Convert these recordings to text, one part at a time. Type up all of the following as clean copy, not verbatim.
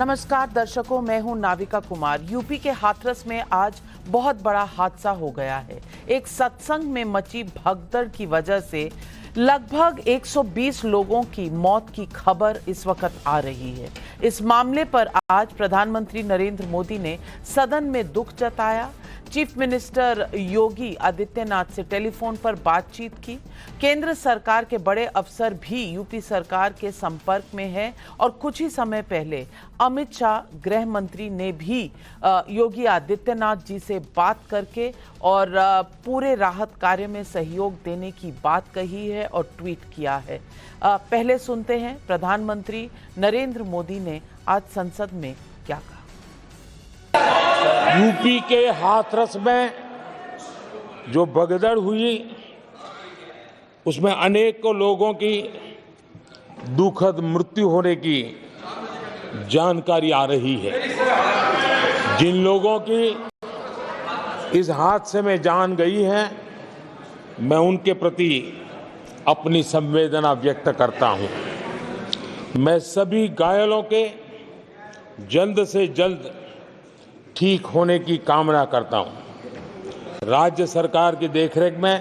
नमस्कार दर्शकों, मैं हूं नाविका कुमार। यूपी के हाथरस में आज बहुत बड़ा हादसा हो गया है। एक सत्संग में मची भगदड़ की वजह से लगभग 120 लोगों की मौत की खबर इस वक्त आ रही है। इस मामले पर आज प्रधानमंत्री नरेंद्र मोदी ने सदन में दुख जताया। चीफ मिनिस्टर योगी आदित्यनाथ से टेलीफोन पर बातचीत की। केंद्र सरकार के बड़े अफसर भी यूपी सरकार के संपर्क में हैं और कुछ ही समय पहले अमित शाह गृह मंत्री ने भी योगी आदित्यनाथ जी से बात करके और पूरे राहत कार्य में सहयोग देने की बात कही है और ट्वीट किया है। पहले सुनते हैं प्रधानमंत्री नरेंद्र मोदी ने आज संसद में क्या कहा। यूपी के हाथरस में जो भगदड़ हुई उसमें अनेकों लोगों की दुखद मृत्यु होने की जानकारी आ रही है। जिन लोगों की इस हादसे में जान गई है, मैं उनके प्रति अपनी संवेदना व्यक्त करता हूं। मैं सभी घायलों के जल्द से जल्द ठीक होने की कामना करता हूं। राज्य सरकार की देखरेख में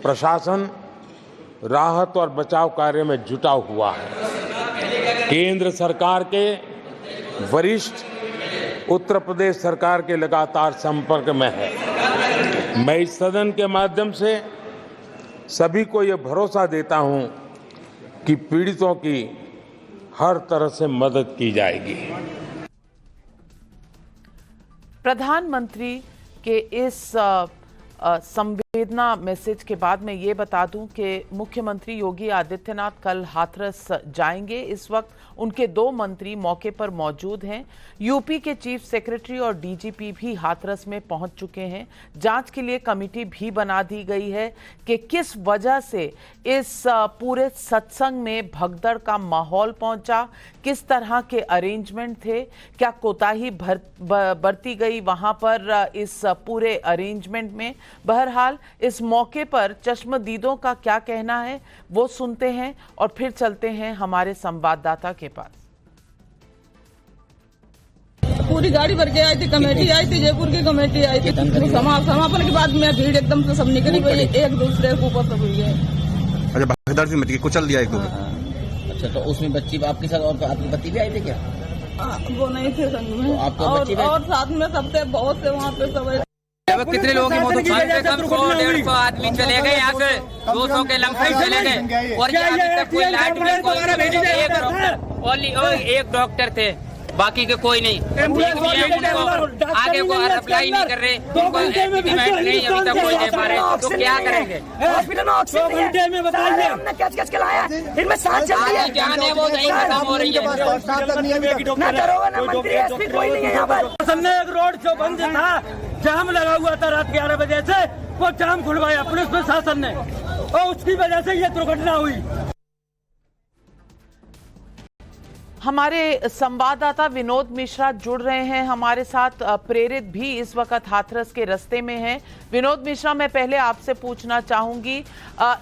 प्रशासन राहत और बचाव कार्य में जुटा हुआ है। केंद्र सरकार के वरिष्ठ उत्तर प्रदेश सरकार के लगातार संपर्क में है। मैं इस सदन के माध्यम से सभी को यह भरोसा देता हूं कि पीड़ितों की हर तरह से मदद की जाएगी। प्रधानमंत्री के इस संवेदना मैसेज के बाद मैं ये बता दूं कि मुख्यमंत्री योगी आदित्यनाथ कल हाथरस जाएंगे। इस वक्त उनके 2 मंत्री मौके पर मौजूद हैं। यूपी के चीफ सेक्रेटरी और डीजीपी भी हाथरस में पहुंच चुके हैं। जांच के लिए कमेटी भी बना दी गई है कि किस वजह से इस पूरे सत्संग में भगदड़ का माहौल पहुंचा, किस तरह के अरेंजमेंट थे, क्या कोताही बरती गई वहां पर इस पूरे अरेंजमेंट में। बहरहाल इस मौके पर चश्मदीदों का क्या कहना है वो सुनते हैं और फिर चलते हैं हमारे संवाददाता के पास। पूरी गाड़ी भर के आई थी, कमेटी आई थी, जयपुर की कमेटी आई थी। समापन के बाद में भीड़ एकदम से सब निकली गई, एक दूसरे के ऊपर सब हुई है। अच्छा, भगदड़ भी मची, कुचल दिया एक दो। अच्छा, तो उसमें बच्ची आपके साथ और आपकी पति भी आए थे क्या? वो नहीं थे संग में, और साथ में सब थे, बहुत से वहाँ पे सब। कितने लोगों की मौत हुई? 100-150 आदमी चले गए, यहाँ से 200 के लमसम चले गए और ये अभी तक कोई लाइट एक डॉक्टर थे, बाकी के कोई नहीं। आगे को अप्लाई नहीं कर रहे, उनको एस्टीमेट नहीं अभी तक कोई दे पा रहे, तो क्या करेंगे? हॉस्पिटल में ऑक्सीजन में बताइए, हमने कैच लाया, इनमें सांस चल रही है, जान है वो नहीं खत्म हो रही है। ना दरोगा ना मंत्री एसपी कोई नहीं है यहाँ पर। हमने एक रोड जो बंद था, जाम लगा हुआ था रात 11 बजे से, वो जाम खुलवाया पुलिस प्रशासन ने और उसकी वजह से ये दुर्घटना हुई। हमारे संवाददाता विनोद मिश्रा जुड़ रहे हैं हमारे साथ। प्रेरित भी इस वक्त हाथरस के रास्ते में है। विनोद मिश्रा, मैं पहले आपसे पूछना चाहूंगी,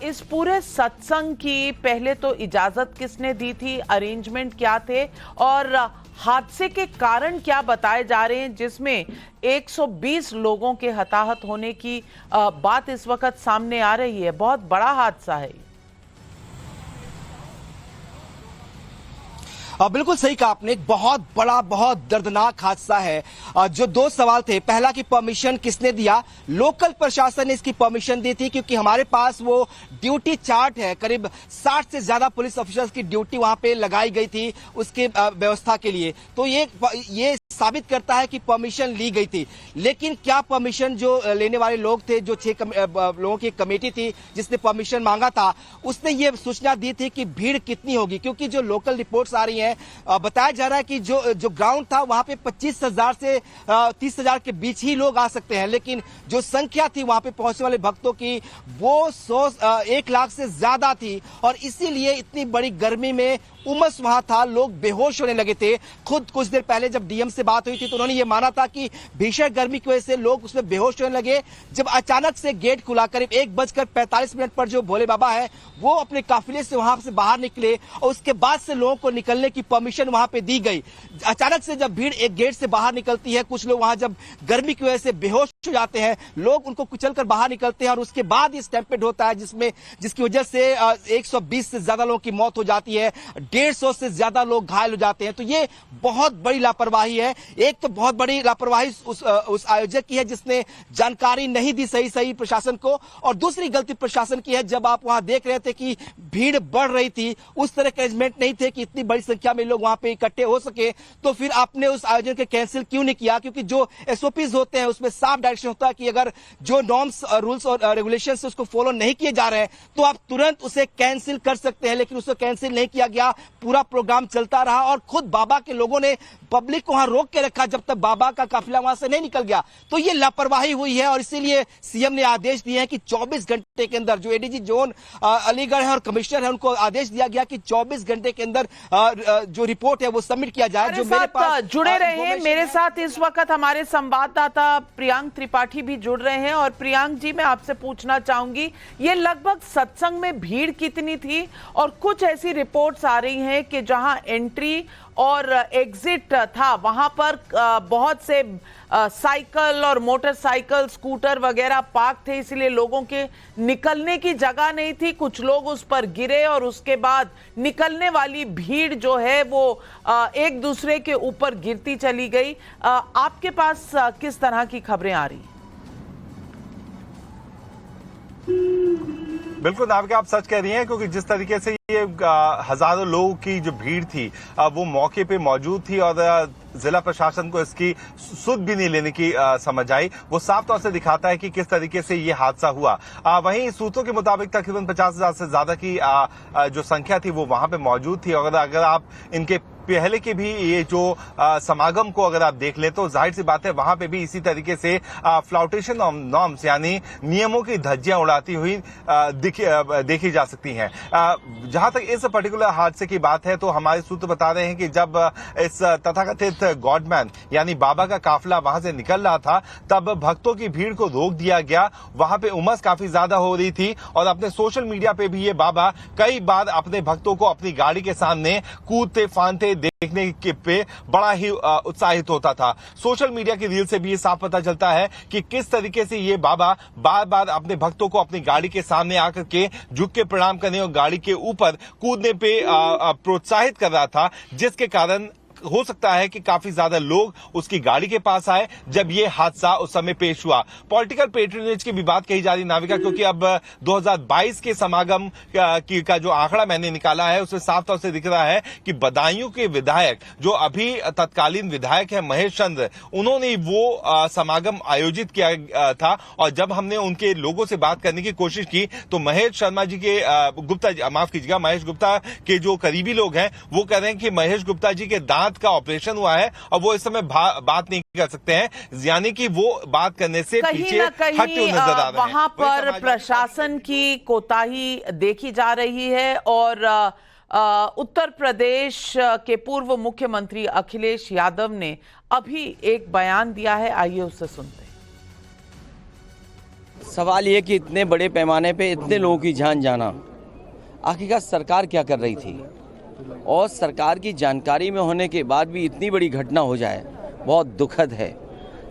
इस पूरे सत्संग की पहले तो इजाजत किसने दी थी, अरेंजमेंट क्या थे और हादसे के कारण क्या बताए जा रहे हैं जिसमें 120 लोगों के हताहत होने की बात इस वक्त सामने आ रही है? बहुत बड़ा हादसा है। बिल्कुल सही कहा आपने, बहुत बड़ा, बहुत दर्दनाक हादसा है। जो 2 सवाल थे, पहला कि परमिशन किसने दिया। लोकल प्रशासन ने इसकी परमिशन दी थी क्योंकि हमारे पास वो ड्यूटी चार्ट है, करीब 60 से ज्यादा पुलिस ऑफिसर्स की ड्यूटी वहां पे लगाई गई थी उसके व्यवस्था के लिए। तो ये साबित करता है कि परमिशन ली गई थी। लेकिन क्या परमिशन जो लेने वाले लोग थे, जो 6 लोगों की कमेटी थी जिसने परमिशन मांगा था, उसने ये सूचना दी थी कि भीड़ कितनी होगी, क्योंकि जो लोकल रिपोर्ट्स आ रही हैं, बताया जा रहा है कि जो ग्राउंड था वहां पे 25,000 से 30,000 के बीच ही लोग आ सकते हैं, लेकिन जो संख्या थी वहां पे पहुंचने वाले भक्तों की वो 1 लाख से ज्यादा थी और इसीलिए इतनी बड़ी गर्मी में उमस वहां था, लोग बेहोश होने लगे थे। खुद कुछ देर पहले जब डीएम से बात हुई थी तो उन्होंने ये माना था कि भीषण गर्मी की वजह से लोग उसमें बेहोश होने लगे। जब अचानक से गेट खुला करीब 1:45 पर जो भोले बाबा है वो अपने काफिले से वहां से बाहर निकले और उसके बाद से लोगों को निकलने की परमिशन वहां पे दी गई। अचानक से जब भीड़ एक गेट से बाहर निकलती है, कुछ लोग वहां जब गर्मी की वजह से बेहोश हो जाते हैं, लोग उनको कुचलकर बाहर निकलते हैं और उसके बाद ये स्टैम्पेड होता है जिसकी वजह से 120 से ज्यादा लोगों की मौत हो जाती है, 150 से ज्यादा लोग घायल हो जाते हैं। तो ये बहुत बड़ी लापरवाही है। एक तो बहुत बड़ी लापरवाही उस आयोजक की है जिसने जानकारी नहीं दी सही प्रशासन को, और दूसरी गलती प्रशासन की है जब आप वहां देख रहे थे कि भीड़ बढ़ रही थी, उस तरह के अरेंजमेंट नहीं थे कि इतनी बड़ी संख्या में लोग वहां पे इकट्ठे हो सके, तो फिर आपने उस आयोजन के कैंसिल क्यों नहीं किया? क्योंकि जो एसओपीज होते हैं उसमें साफ डायरेक्शन होता है कि अगर जो नॉर्म्स रूल्स और रेगुलेशंस उसको फॉलो नहीं किए जा रहे हैं तो आप तुरंत उसे कैंसिल कर सकते हैं, लेकिन उसे कैंसिल नहीं किया गया। पूरा प्रोग्राम चलता रहा और खुद बाबा के लोगों ने पब्लिक को वहां रोक के रखा जब तक बाबा का काफिला वहां से नहीं निकल गया। तो ये लापरवाही हुई है और इसीलिए सीएम ने आदेश दिए हैं कि 24 घंटे के अंदर जो एडीजी जोन अलीगढ़ है और कमिश्नर है उनको आदेश दिया गया कि 24 घंटे के अंदर जो रिपोर्ट है वो सबमिट किया जाए। जो मेरे पास जुड़े रहे हैं, मेरे साथ इस वक्त हमारे संवाददाता प्रियांक त्रिपाठी भी जुड़ रहे हैं। और प्रियांक जी, मैं आपसे पूछना चाहूंगी, ये लगभग सत्संग में भीड़ कितनी थी? और कुछ ऐसी रिपोर्ट्स आ रही हैं कि जहां एंट्री और एग्जिट था वहां पर बहुत से साइकिल और मोटरसाइकिल, स्कूटर वगैरह पार्क थे, इसलिए लोगों के निकलने की जगह नहीं थी। कुछ लोग उस पर गिरे और उसके बाद निकलने वाली भीड़ जो है वो एक दूसरे के ऊपर गिरती चली गई। आपके पास किस तरह की खबरें आ रही हैं? बिल्कुल नाविका, आप सच कह रही हैं, क्योंकि जिस तरीके से ये हजारों लोगों की जो भीड़ थी वो मौके पे मौजूद थी और जिला प्रशासन को इसकी सुध भी नहीं लेने की समझ आई, वो साफ तौर से दिखाता है कि किस तरीके से ये हादसा हुआ। वहीं सूत्रों के मुताबिक तकरीबन 50,000 से ज्यादा की जो संख्या थी वो वहां पे मौजूद थी। और अगर आप इनके पहले के भी ये जो समागम को अगर आप देख लें तो जाहिर सी बात है वहां पे भी इसी तरीके से फ्लाउटेशन ऑफ नॉर्म्स यानी नियमों की धज्जियां उड़ाती हुई देखी जा सकती हैं। जहां तक इस पर्टिकुलर हादसे की बात है तो हमारे सूत्र बता रहे हैं कि जब इस तथाकथित गॉडमैन यानी बाबा का काफिला वहां से निकल रहा था तब भक्तों की भीड़ को रोक दिया गया। वहां पे उमस काफी ज्यादा हो रही थी और अपने सोशल मीडिया पे भी ये बाबा कई बार अपने भक्तों को अपनी गाड़ी के सामने कूदते फांदते देखने के पे बड़ा ही उत्साहित होता था। सोशल मीडिया की रील से भी ये साफ पता चलता है कि किस तरीके से ये बाबा बार बार अपने भक्तों को अपनी गाड़ी के सामने आकर के झुक के प्रणाम करने और गाड़ी के ऊपर कूदने पे प्रोत्साहित कर रहा था, जिसके कारण हो सकता है कि काफी ज्यादा लोग उसकी गाड़ी के पास आए जब ये हादसा उस समय पेश हुआ। पॉलिटिकल पेट्रोनेज की भी बात कही जा रही नाविका, क्योंकि अब 2022 के समागम का जो आंकड़ा मैंने निकाला है उसमें साफ तौर से दिख रहा है कि बदायूं के विधायक जो अभी तत्कालीन विधायक है महेश चंद्र, उन्होंने वो समागम आयोजित किया था। और जब हमने उनके लोगों से बात करने की कोशिश की तो महेश शर्मा जी के माफ कीजिएगा, महेश गुप्ता के जो करीबी लोग हैं वो कह रहे हैं कि महेश गुप्ता जी के दांत का ऑपरेशन हुआ है और वो इस समय बात नहीं कर सकते हैं, यानी कि वो बात करने से पीछे हटते हुए नजर आ रहे हैं। वहां पर प्रशासन की कोताही देखी जा रही है और उत्तर प्रदेश के पूर्व मुख्यमंत्री अखिलेश यादव ने अभी एक बयान दिया है, आइए उससे सुनते हैं। सवाल ये कि इतने बड़े पैमाने पे इतने लोगों की जान जाना, आखिरकार सरकार क्या कर रही थी? और सरकार की जानकारी में होने के बाद भी इतनी बड़ी घटना हो जाए, बहुत दुखद है।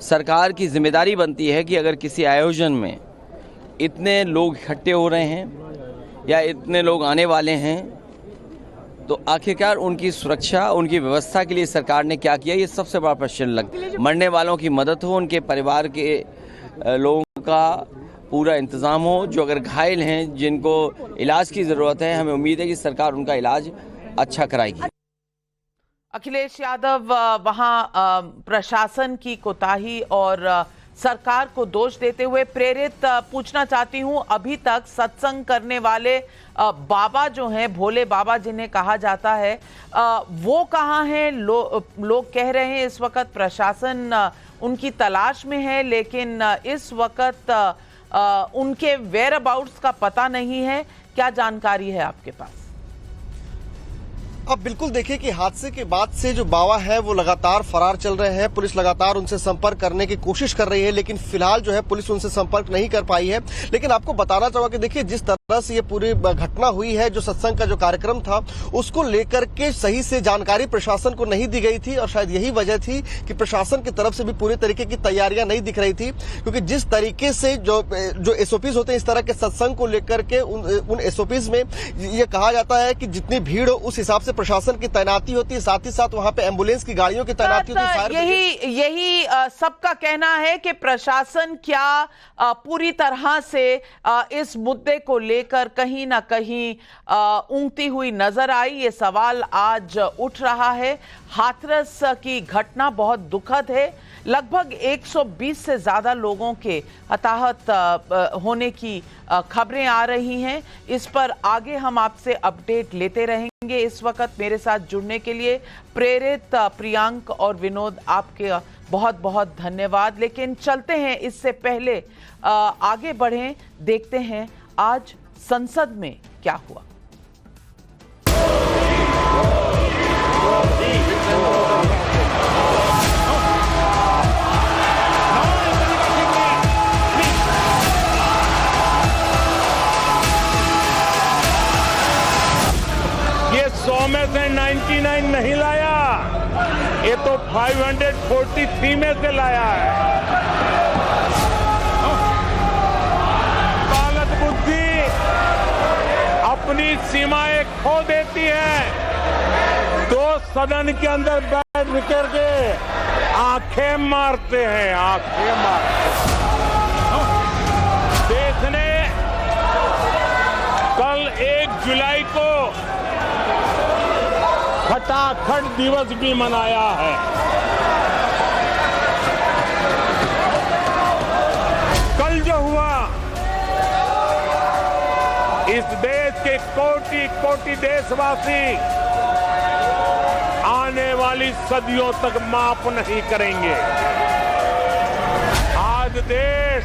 सरकार की जिम्मेदारी बनती है कि अगर किसी आयोजन में इतने लोग इकट्ठे हो रहे हैं या इतने लोग आने वाले हैं तो आखिरकार उनकी सुरक्षा, उनकी व्यवस्था के लिए सरकार ने क्या किया, ये सबसे बड़ा प्रश्न मरने वालों की मदद हो, उनके परिवार के लोगों का पूरा इंतज़ाम हो, जो अगर घायल हैं जिनको इलाज की ज़रूरत है, हमें उम्मीद है कि सरकार उनका इलाज अच्छा कराएगी। अखिलेश यादव वहां प्रशासन की कोताही और सरकार को दोष देते हुए प्रेरित पूछना चाहती हूं, अभी तक सत्संग करने वाले बाबा जो हैं, भोले बाबा जिन्हें कहा जाता है, वो कहाँ हैं? लोग कह रहे हैं इस वक्त प्रशासन उनकी तलाश में है, लेकिन इस वक्त उनके वेयर अबाउट्स का पता नहीं है। क्या जानकारी है आपके पास? अब बिल्कुल देखिए कि हादसे के बाद से जो बाबा है वो लगातार फरार चल रहे हैं। पुलिस लगातार उनसे संपर्क करने की कोशिश कर रही है, लेकिन फिलहाल जो है पुलिस उनसे संपर्क नहीं कर पाई है। लेकिन आपको बताना चाहूंगा कि देखिए जिस तरह से ये पूरी घटना हुई है, जो सत्संग का जो कार्यक्रम था उसको लेकर के सही से जानकारी प्रशासन को नहीं दी गई थी और शायद यही वजह थी कि प्रशासन की तरफ से भी पूरे तरीके की तैयारियां नहीं दिख रही थी। क्योंकि जिस तरीके से जो एसओपीज होते हैं इस तरह के सत्संग को लेकर के उन एसओपीज में ये कहा जाता है कि जितनी भीड़ हो उस हिसाब से प्रशासन की तैनाती होती है, साथ ही साथ वहां पे एम्बुलेंस की गाड़ियों की तैनाती होती है। यही सबका कहना है कि प्रशासन क्या पूरी तरह से इस मुद्दे को लेकर कहीं ना कहीं ऊँगती हुई नजर आई, ये सवाल आज उठ रहा है। हाथरस की घटना बहुत दुखद है। लगभग 120 से ज्यादा लोगों के हताहत होने की खबरें आ रही हैं। इस पर आगे हम आपसे अपडेट लेते रहेंगे। इस वक्त मेरे साथ जुड़ने के लिए प्रेरित, प्रियांक और विनोद, आपके बहुत बहुत धन्यवाद। लेकिन चलते हैं, इससे पहले आगे बढ़ें, देखते हैं आज संसद में क्या हुआ। ये 100 में से 99 नहीं लाया, ये तो 543 में से लाया है। बालक बुद्धि अपनी सीमाएं खो देती है। तो सदन के अंदर बैठ करके आंखें मारते हैं, आंखें मारते हैं। देश ने कल 1 जुलाई को खटाखट दिवस भी मनाया है। कल जो हुआ, इस देश के कोटि कोटि देशवासी आने वाली सदियों तक माफ नहीं करेंगे। आज देश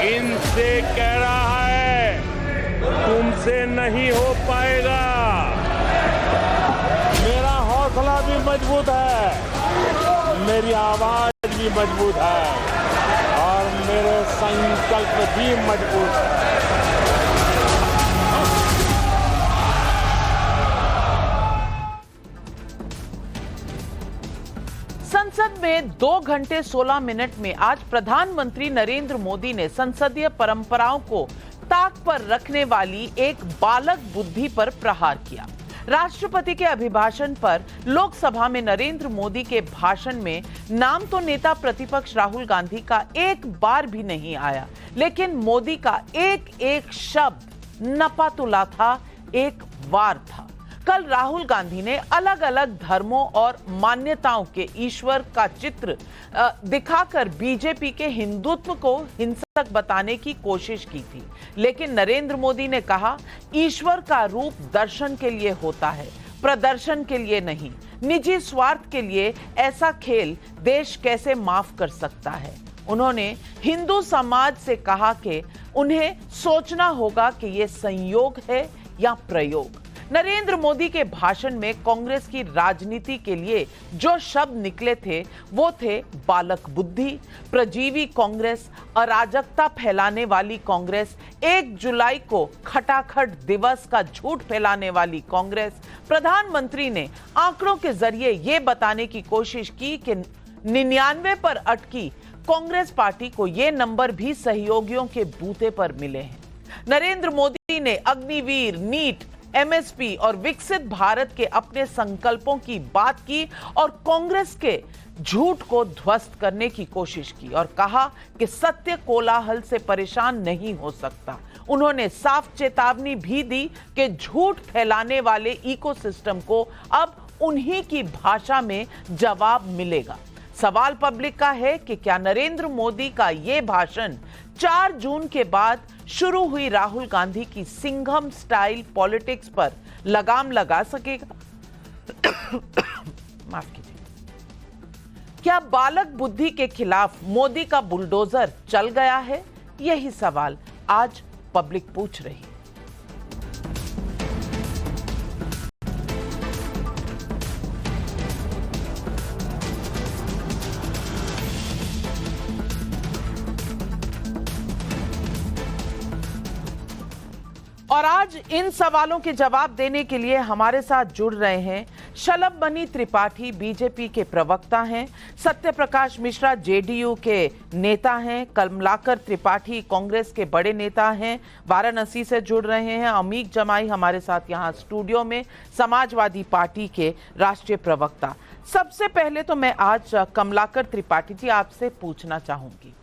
इनसे कह रहा है तुमसे नहीं हो पाएगा। मेरा हौसला भी मजबूत है, मेरी आवाज भी मजबूत है और मेरे संकल्प भी मजबूत है। संसद में 2 घंटे 16 मिनट में आज प्रधानमंत्री नरेंद्र मोदी ने संसदीय परंपराओं को ताक पर रखने वाली एक बालक बुद्धि पर प्रहार किया। राष्ट्रपति के अभिभाषण पर लोकसभा में नरेंद्र मोदी के भाषण में नाम तो नेता प्रतिपक्ष राहुल गांधी का एक बार भी नहीं आया, लेकिन मोदी का एक एक शब्द नपातुला था, एक वार था। कल राहुल गांधी ने अलग अलग धर्मों और मान्यताओं के ईश्वर का चित्र दिखाकर बीजेपी के हिंदुत्व को हिंसक बताने की कोशिश की थी। लेकिन नरेंद्र मोदी ने कहा, ईश्वर का रूप दर्शन के लिए होता है, प्रदर्शन के लिए नहीं। निजी स्वार्थ के लिए ऐसा खेल देश कैसे माफ कर सकता है। उन्होंने हिंदू समाज से कहा कि उन्हें सोचना होगा कि यह संयोग है या प्रयोग। नरेंद्र मोदी के भाषण में कांग्रेस की राजनीति के लिए जो शब्द निकले थे वो थे बालक बुद्धि, प्रजीवी कांग्रेस, अराजकता फैलाने वाली कांग्रेस, 1 जुलाई को खटाखट दिवस का झूठ फैलाने वाली कांग्रेस। प्रधानमंत्री ने आंकड़ों के जरिए ये बताने की कोशिश की कि 99 पर अटकी कांग्रेस पार्टी को ये नंबर भी सहयोगियों के बूते पर मिले हैं। नरेंद्र मोदी ने अग्निवीर, नीट, एमएसपी और विकसित भारत के अपने संकल्पों की बात की और कांग्रेस के झूठ को ध्वस्त करने की कोशिश की और कहा कि सत्य कोलाहल से परेशान नहीं हो सकता। उन्होंने साफ चेतावनी भी दी कि झूठ फैलाने वाले इकोसिस्टम को अब उन्हीं की भाषा में जवाब मिलेगा। सवाल पब्लिक का है कि क्या नरेंद्र मोदी का यह भाषण 4 जून के बाद शुरू हुई राहुल गांधी की सिंघम स्टाइल पॉलिटिक्स पर लगाम लगा सकेगा? माफ कीजिए। क्या बालक बुद्धि के खिलाफ मोदी का बुलडोजर चल गया है? यही सवाल आज पब्लिक पूछ रही है। और आज इन सवालों के जवाब देने के लिए हमारे साथ जुड़ रहे हैं शलभ त्रिपाठी, बीजेपी के प्रवक्ता हैं, सत्य प्रकाश मिश्रा जेडीयू के नेता हैं, कमलाकर त्रिपाठी कांग्रेस के बड़े नेता हैं, वाराणसी से जुड़ रहे हैं, अमीक जमाई हमारे साथ यहाँ स्टूडियो में, समाजवादी पार्टी के राष्ट्रीय प्रवक्ता। सबसे पहले तो मैं आज कमलाकर त्रिपाठी जी आपसे पूछना चाहूंगी,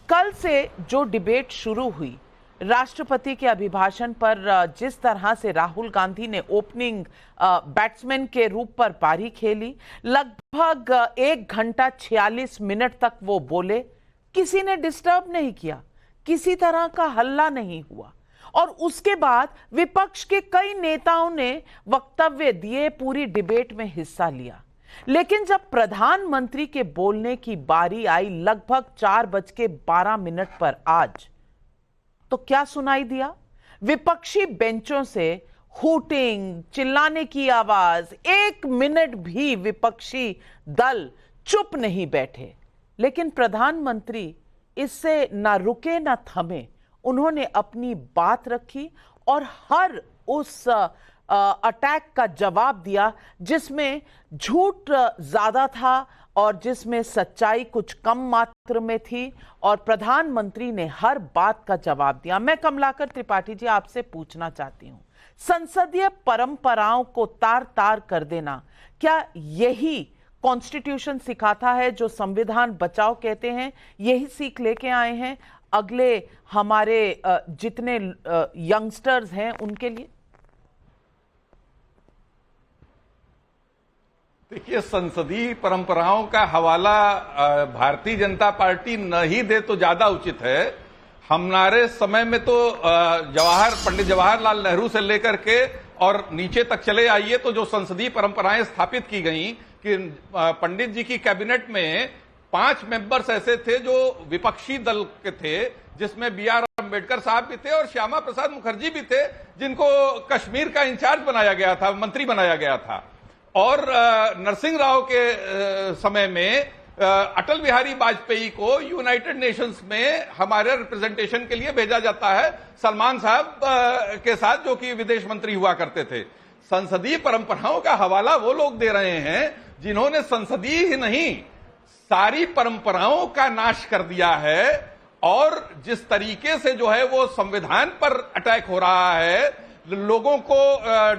कल से जो डिबेट शुरू हुई, राष्ट्रपति के अभिभाषण पर जिस तरह से राहुल गांधी ने ओपनिंग बैट्समैन के रूप पर पारी खेली, लगभग 1 घंटा 46 मिनट तक वो बोले, किसी ने डिस्टर्ब नहीं किया, किसी तरह का हल्ला नहीं हुआ। और उसके बाद विपक्ष के कई नेताओं ने वक्तव्य दिए, पूरी डिबेट में हिस्सा लिया। लेकिन जब प्रधानमंत्री के बोलने की बारी आई लगभग 4:12 पर आज, तो क्या सुनाई दिया? विपक्षी बेंचों से हूटिंग, चिल्लाने की आवाज, 1 मिनट भी विपक्षी दल चुप नहीं बैठे। लेकिन प्रधानमंत्री इससे ना रुके ना थमे, उन्होंने अपनी बात रखी और हर उस अटैक का जवाब दिया जिसमें झूठ ज्यादा था और जिसमें सच्चाई कुछ कम मात्र में थी, और प्रधानमंत्री ने हर बात का जवाब दिया। मैं कमलाकर त्रिपाठी जी आपसे पूछना चाहती हूं, संसदीय परंपराओं को तार तार कर देना, क्या यही कॉन्स्टिट्यूशन सिखाता है जो संविधान बचाओ कहते हैं? यही सीख लेके आए हैं अगले हमारे जितने यंगस्टर्स हैं उनके लिए? देखिए, संसदीय परंपराओं का हवाला भारतीय जनता पार्टी न ही दे तो ज्यादा उचित है। हमारे समय में तो पंडित जवाहरलाल नेहरू से लेकर के और नीचे तक चले आइए तो जो संसदीय परंपराएं स्थापित की गई कि पंडित जी की कैबिनेट में 5 मेंबर्स ऐसे थे जो विपक्षी दल के थे, जिसमें BR अम्बेडकर साहब भी थे और श्यामा प्रसाद मुखर्जी भी थे, जिनको कश्मीर का इंचार्ज बनाया गया था, मंत्री बनाया गया था। और नरसिंह राव के समय में अटल बिहारी वाजपेयी को यूनाइटेड नेशंस में हमारे रिप्रेजेंटेशन के लिए भेजा जाता है, सलमान साहब के साथ, जो कि विदेश मंत्री हुआ करते थे। संसदीय परंपराओं का हवाला वो लोग दे रहे हैं जिन्होंने संसदीय ही नहीं, सारी परंपराओं का नाश कर दिया है। और जिस तरीके से जो है वो संविधान पर अटैक हो रहा है, लोगों को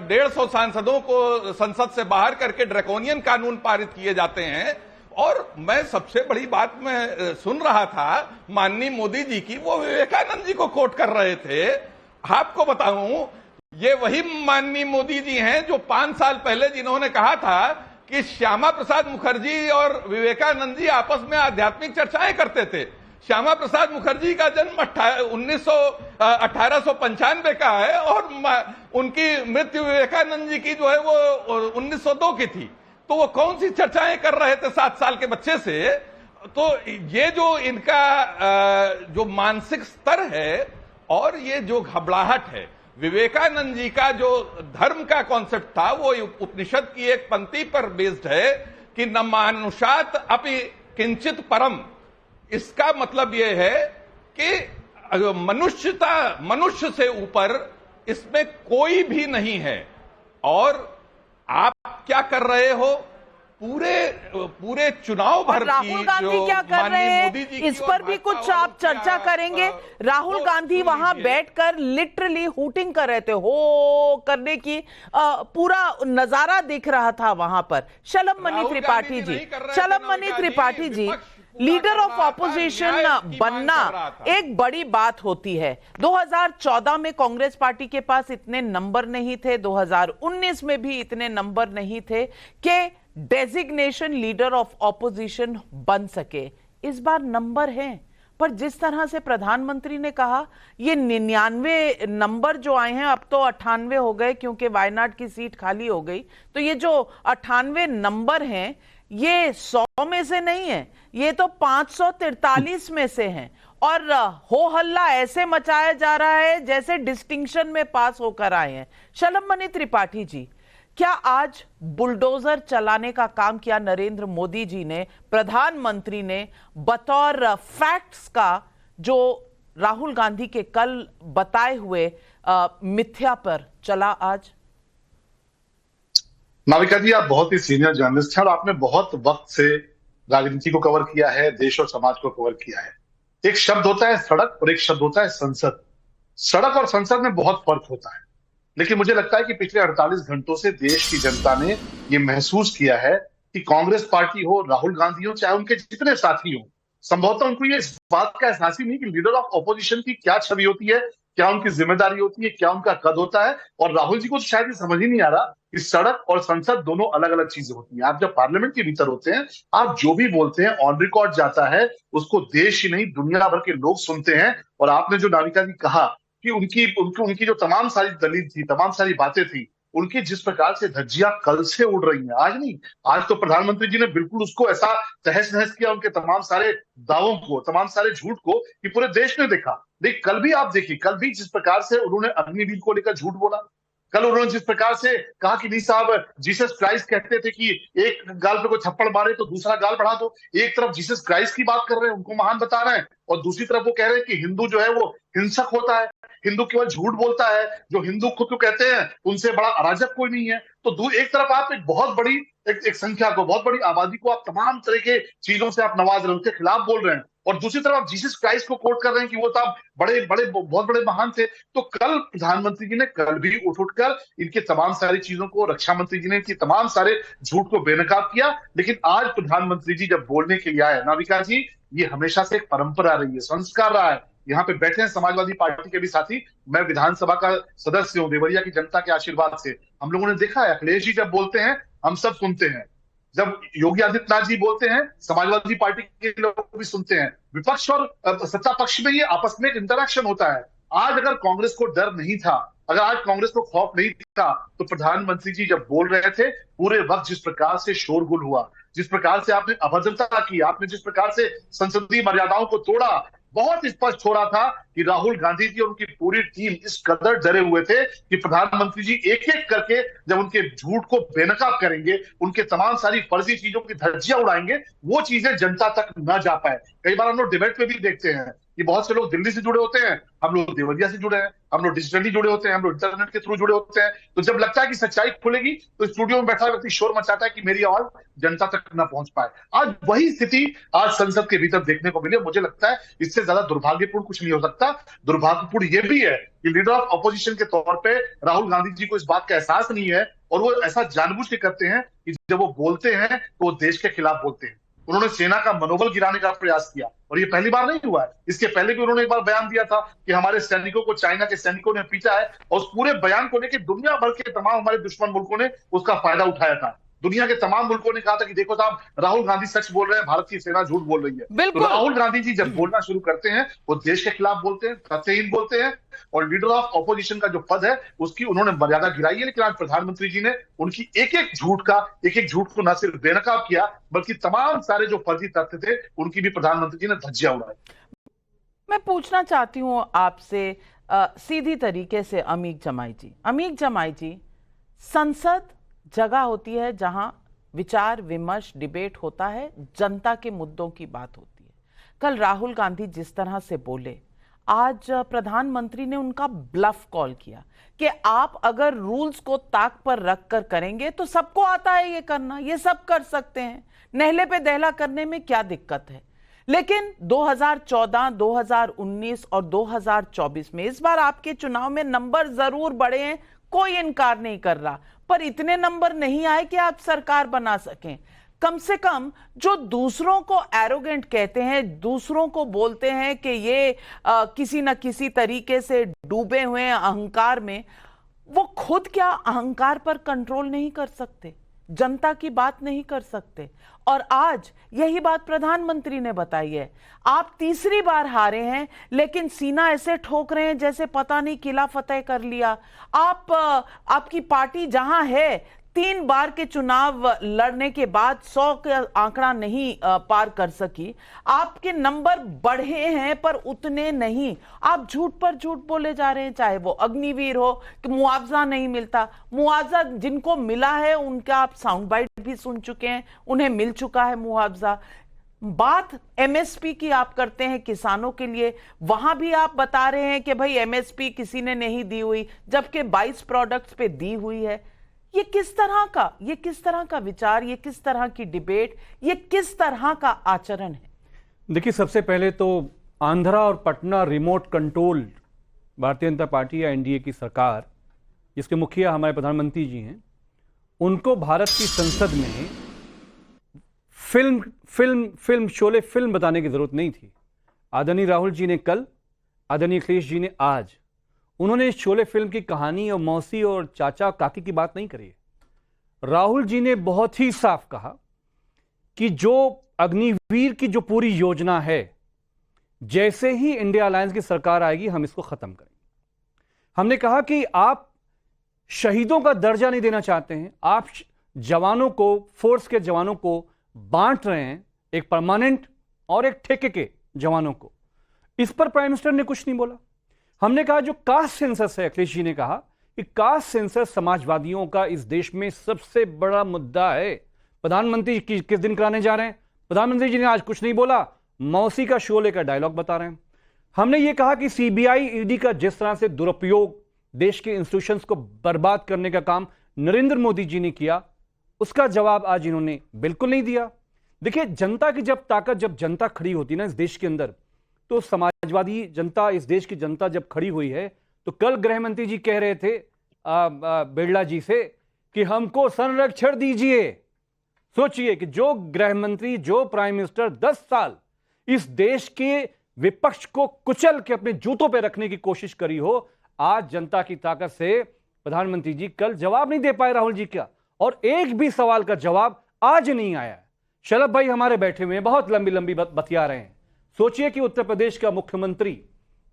150 सांसदों को संसद से बाहर करके ड्रैकोनियन कानून पारित किए जाते हैं। और मैं सबसे बड़ी बात मैं सुन रहा था माननीय मोदी जी की, वो विवेकानंद जी को कोट कर रहे थे। आपको बताऊं, ये वही माननीय मोदी जी हैं जो 5 साल पहले जिन्होंने कहा था कि श्यामा प्रसाद मुखर्जी और विवेकानंद जी आपस में आध्यात्मिक चर्चाएं करते थे। श्यामा प्रसाद मुखर्जी का जन्म 1895 का है और उनकी मृत्यु विवेकानंद जी की जो है वो 1902 की थी। तो वो कौन सी चर्चाएं कर रहे थे 7 साल के बच्चे से? तो ये जो इनका जो मानसिक स्तर है और ये जो घबराहट है, विवेकानंद जी का जो धर्म का कॉन्सेप्ट था वो उपनिषद की एक पंक्ति पर बेस्ड है कि न मानुषात अपि किंचित परम। इसका मतलब यह है कि मनुष्य से ऊपर इसमें कोई भी नहीं है। और आप क्या कर रहे हो? पूरे चुनाव भर की राहुल गांधी क्या कर रहे हैं, इस पर भी कुछ आप चर्चा करेंगे? राहुल गांधी वहां बैठकर लिटरली हूटिंग कर रहे थे, हो करने की पूरा नजारा दिख रहा था वहां पर। शलभ त्रिपाठी जी, शलभ Tripathi ji, leader of opposition बनना एक बड़ी बात होती है। 2014 में कांग्रेस पार्टी के पास इतने नंबर नहीं थे, 2019 में भी इतने नंबर नहीं थे कि डेजिग्नेशन लीडर ऑफ ऑपोजिशन बन सके। इस बार नंबर हैं, पर जिस तरह से प्रधानमंत्री ने कहा, ये 99 नंबर जो आए हैं, अब तो 98 हो गए क्योंकि वायनाड की सीट खाली हो गई। तो ये जो 98 नंबर हैं, ये 100 में से नहीं है, ये तो 543 में से हैं। और हो हल्ला ऐसे मचाया जा रहा है जैसे डिस्टिंक्शन में पास होकर आए हैं। शलभ त्रिपाठी जी, क्या आज बुलडोजर चलाने का काम किया नरेंद्र मोदी जी ने, प्रधानमंत्री ने, बतौर फैक्ट्स का जो राहुल गांधी के कल बताए हुए मिथ्या पर चला आज? नाविका जी, आप बहुत ही सीनियर जर्नलिस्ट हैं और आपने बहुत वक्त से राजनीति को कवर किया है, देश और समाज को कवर किया है। एक शब्द होता है सड़क और एक शब्द होता है संसद। सड़क और संसद में बहुत फर्क होता है, लेकिन मुझे लगता है कि पिछले 48 घंटों से देश की जनता ने ये महसूस किया है कि कांग्रेस पार्टी हो, राहुल गांधी हो, चाहे उनके जितने साथी हो, संभवतः उनको ये इस बात का एहसास ही नहीं कि लीडर ऑफ ऑपोजिशन की क्या छवि होती है, क्या उनकी जिम्मेदारी होती है, क्या उनका कद होता है। और राहुल जी को तो शायद ये समझ ही नहीं आ रहा कि सड़क और संसद दोनों अलग अलग चीजें होती हैं। आप जब पार्लियामेंट के भीतर होते हैं, आप जो भी बोलते हैं ऑन रिकॉर्ड जाता है, उसको देश ही नहीं दुनिया भर के लोग सुनते हैं। और आपने जो नाविका जी कहा कि उनकी जो तमाम सारी दलील थी, तमाम सारी बातें थी, उनकी जिस प्रकार से धज्जियां कल से उड़ रही हैं, आज नहीं, आज तो प्रधानमंत्री जी ने बिल्कुल उसको ऐसा तहस नहस किया, उनके तमाम सारे दावों को, तमाम सारे झूठ को, कि पूरे देश ने देखा। लेकिन कल भी आप देखिए, कल भी जिस प्रकार से उन्होंने अग्निवीर को लेकर झूठ बोला, कल उन्होंने जिस प्रकार से कहा कि नहीं साहब, जीसस क्राइस्ट कहते थे कि एक गाल पे कोई थप्पड़ मारे तो दूसरा गाल बढ़ा दो। एक तरफ जीसस क्राइस्ट की बात कर रहे हैं, उनको महान बता रहे हैं, और दूसरी तरफ वो कह रहे हैं कि हिंदू जो है वो हिंसक होता है, हिंदू केवल झूठ बोलता है, जो हिंदू खुद को कहते हैं उनसे बड़ा अराजक कोई नहीं है। तो एक तरफ आप एक बहुत बड़ी एक संख्या को, बहुत बड़ी आबादी को आप तमाम तरह के चीजों से आप नवाज रहे हैं, उनके खिलाफ बोल रहे हैं, और दूसरी तरफ आप जीसस क्राइस्ट को कोट कर रहे हैं कि वो तो आप बहुत बड़े महान थे। तो कल प्रधानमंत्री जी ने कल भी उठकर इनके तमाम सारी चीजों को, रक्षा मंत्री जी ने इनकी तमाम सारे झूठ को बेनकाब किया। लेकिन आज प्रधानमंत्री जी जब बोलने के लिए आए, नाविका जी, ये हमेशा से एक परंपरा रही है, संस्कार रहा है। यहाँ पे बैठे हैं समाजवादी पार्टी के भी साथी, मैं विधानसभा का सदस्य हूँ, देवरिया की जनता के आशीर्वाद से हम लोगों ने देखा है, अखिलेश जी जब बोलते हैं हम सब सुनते हैं, जब योगी आदित्यनाथ जी बोलते हैं समाजवादी पार्टी के लोग भी सुनते हैं, विपक्ष और सत्ता पक्ष में ये आपस में एक इंटरेक्शन होता है। आज अगर कांग्रेस को डर नहीं था, अगर आज कांग्रेस को खौफ नहीं था, तो प्रधानमंत्री जी जब बोल रहे थे, पूरे वक्त जिस प्रकार से शोरगुल हुआ, जिस प्रकार से आपने अभद्रता की, आपने जिस प्रकार से संसदीय मर्यादाओं को तोड़ा, बहुत स्पष्ट हो रहा था कि राहुल गांधी जी और उनकी पूरी टीम इस कदर डरे हुए थे कि प्रधानमंत्री जी एक एक करके जब उनके झूठ को बेनकाब करेंगे, उनके तमाम सारी फर्जी चीजों की धज्जियां उड़ाएंगे, वो चीजें जनता तक न जा पाए। कई बार हम लोग डिबेट में भी देखते हैं कि बहुत से लोग दिल्ली से जुड़े होते हैं, हम लोग देवरिया से जुड़े हैं, हम लोग डिजिटली जुड़े होते हैं, हम लोग इंटरनेट के थ्रू जुड़े होते हैं। तो जब लगता है कि सच्चाई खुलेगी, तो स्टूडियो में बैठा व्यक्ति शोर मचाता है कि मेरी आवाज जनता तक न पहुंच पाए। आज वही स्थिति आज संसद के भीतर देखने को मिली। मुझे लगता है इससे ज्यादा दुर्भाग्यपूर्ण कुछ नहीं हो सकता। दुर्भाग्यपूर्ण ये भी है कि लीडर ऑफ ऑपोजिशन के तौर पे राहुल गांधी जी को इस बात का एहसास नहीं है, और वो ऐसा जानबूझ के करते हैं कि जब वो बोलते हैं तो वो देश के खिलाफ बोलते हैं। उन्होंने सेना का मनोबल गिराने का प्रयास किया, और ये पहली बार नहीं हुआ है, इसके पहले भी उन्होंने एक बार बयान दिया था कि हमारे सैनिकों को चाइना के सैनिकों ने पीटा है, और उस पूरे बयान को लेकर दुनिया भर के तमाम हमारे दुश्मन मुल्कों ने उसका फायदा उठाया था। दुनिया के तमाम मुल्कों ने कहा था कि देखो साहब, राहुल गांधी सच बोल रहे हैं, भारत की सेना झूठ बोल रही है। तो राहुल गांधी जी जब बोलना शुरू करते हैं, वो देश के खिलाफ बोलते हैं, तथ्यहीन बोलते हैं, और लीडर ऑफ ऑपोजिशन का जो पद है उसकी उन्होंने मर्यादा गिराई है। लेकिन आज प्रधानमंत्री जी ने उनकी एक एक झूठ को न सिर्फ बेनकाब किया, बल्कि तमाम सारे जो फर्जी तथ्य थे उनकी भी प्रधानमंत्री जी ने धज्जियां उड़ाई। मैं पूछना चाहती हूं आपसे सीधी तरीके से, अमीक जमाई जी, संसद जगह होती है जहां विचार विमर्श डिबेट होता है, जनता के मुद्दों की बात होती है। कल राहुल गांधी जिस तरह से बोले, आज प्रधानमंत्री ने उनका ब्लफ कॉल किया कि आप अगर रूल्स को ताक पर रखकर करेंगे तो सबको आता है ये करना, ये सब कर सकते हैं, नहले पे दहला करने में क्या दिक्कत है। लेकिन 2014, 2019 और 2024 में, इस बार आपके चुनाव में नंबर जरूर बढ़े हैं, कोई इनकार नहीं कर रहा, पर इतने नंबर नहीं आए कि आप सरकार बना सकें। कम से कम जो दूसरों को एरोगेंट कहते हैं, दूसरों को बोलते हैं कि ये किसी न किसी तरीके से डूबे हुए हैं अहंकार में, वो खुद क्या अहंकार पर कंट्रोल नहीं कर सकते, जनता की बात नहीं कर सकते। और आज यही बात प्रधानमंत्री ने बताई है। आप तीसरी बार हारे हैं, लेकिन सीना ऐसे ठोक रहे हैं जैसे पता नहीं किला फतेह कर लिया। आपकी पार्टी जहां है, 3 बार के चुनाव लड़ने के बाद 100 का आंकड़ा नहीं पार कर सकी। आपके नंबर बढ़े हैं पर उतने नहीं। आप झूठ पर झूठ बोले जा रहे हैं, चाहे वो अग्निवीर हो कि मुआवजा नहीं मिलता। मुआवजा जिनको मिला है उनका आप साउंड बाइट भी सुन चुके हैं, उन्हें मिल चुका है मुआवजा। बात एमएसपी की आप करते हैं किसानों के लिए, वहां भी आप बता रहे हैं कि भाई एमएसपी किसी ने नहीं दी हुई, जबकि 22 प्रोडक्ट्स पे दी हुई है। ये किस तरह का विचार, ये किस तरह की डिबेट, ये किस तरह का आचरण है? देखिए, सबसे पहले तो आंध्रा और Patna remote control Bharatiya Janata party या एनडीए की सरकार, जिसके मुखिया हमारे प्रधानमंत्री जी हैं, उनको भारत की संसद में शोले फिल्म बताने की जरूरत नहीं थी। आदरणीय राहुल जी ने कल, आदरणीय अखिलेश जी ने आज, उन्होंने शोले फिल्म की कहानी और मौसी और चाचा काकी की बात नहीं करी है। राहुल जी ने बहुत ही साफ कहा कि जो अग्निवीर की जो पूरी योजना है, जैसे ही इंडिया अलायंस की सरकार आएगी हम इसको खत्म करेंगे। हमने कहा कि आप शहीदों का दर्जा नहीं देना चाहते हैं, आप जवानों को, फोर्स के जवानों को बांट रहे हैं, एक परमानेंट और एक ठेके के जवानों को। इस पर प्राइम मिनिस्टर ने कुछ नहीं बोला। हमने कहा जो कास्ट सेंसस है, अखिलेश जी ने कहा कि कास्ट सेंसस समाजवादियों का इस देश में सबसे बड़ा मुद्दा है। प्रधानमंत्री किस दिन कराने जा रहे हैं? प्रधानमंत्री जी ने आज कुछ नहीं बोला, मौसी का शोले का डायलॉग बता रहे हैं। हमने ये कहा कि सीबीआई, ईडी का जिस तरह से दुरुपयोग, देश के इंस्टीट्यूशंस को बर्बाद करने का काम नरेंद्र मोदी जी ने किया, उसका जवाब आज इन्होंने बिल्कुल नहीं दिया। देखिए, जनता की जब ताकत, जब जनता खड़ी होती ना इस देश के अंदर, तो समाजवादी जनता, इस देश की जनता जब खड़ी हुई है, तो कल गृह मंत्री जी कह रहे थे बिरला जी से कि हमको संरक्षण दीजिए। सोचिए कि जो गृह मंत्री, जो प्राइम मिनिस्टर 10 साल इस देश के विपक्ष को कुचल के अपने जूतों पे रखने की कोशिश करी हो, आज जनता की ताकत से प्रधानमंत्री जी कल जवाब नहीं दे पाए राहुल जी का, और एक भी सवाल का जवाब आज नहीं आया। शलभ भाई हमारे बैठे हुए हैं, बहुत लंबी लंबी बतिया रहे हैं। सोचिए कि उत्तर प्रदेश का मुख्यमंत्री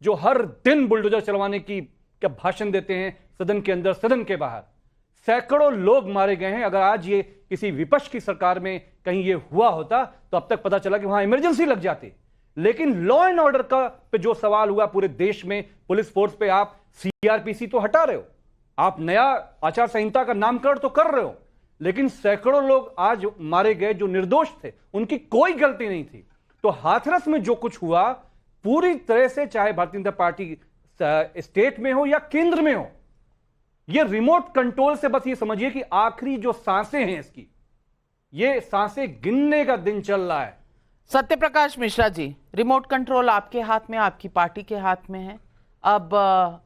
जो हर दिन बुलडोजर चलवाने की भाषण देते हैं सदन के अंदर, सदन के बाहर, सैकड़ों लोग मारे गए हैं। अगर आज ये किसी विपक्ष की सरकार में कहीं ये हुआ होता तो अब तक पता चला कि वहां इमरजेंसी लग जाती। लेकिन लॉ एंड ऑर्डर का पे जो सवाल हुआ पूरे देश में, पुलिस फोर्स पे आप सीआरपीसी तो हटा रहे हो, आप नया आचार संहिता का नामकरण तो कर रहे हो, लेकिन सैकड़ों लोग आज मारे गए जो निर्दोष थे, उनकी कोई गलती नहीं थी। तो हाथरस में जो कुछ हुआ पूरी तरह से, चाहे भारतीय जनता पार्टी स्टेट में हो या केंद्र में हो, ये रिमोट कंट्रोल से बस ये समझिए कि आखिरी जो सांसें हैं इसकी, ये सांसें गिनने का दिन चल रहा है। सत्यप्रकाश मिश्रा जी, रिमोट कंट्रोल आपके हाथ में, आपकी पार्टी के हाथ में है। अब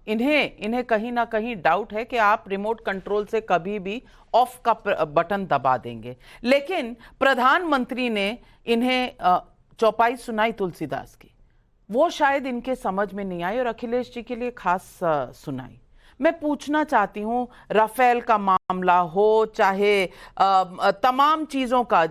इन्हें कहीं ना कहीं डाउट है कि आप रिमोट कंट्रोल से कभी भी ऑफ का बटन दबा देंगे। लेकिन प्रधानमंत्री ने इन्हें चौपाई सुनाई तुलसीदास की, वो शायद इनके समझ में नहीं आई और अखिलेश जी के लिए खास सुनाई। मैं पूछना चाहती हूं, राफेल का मामला हो, चाहे तमाम चीजों का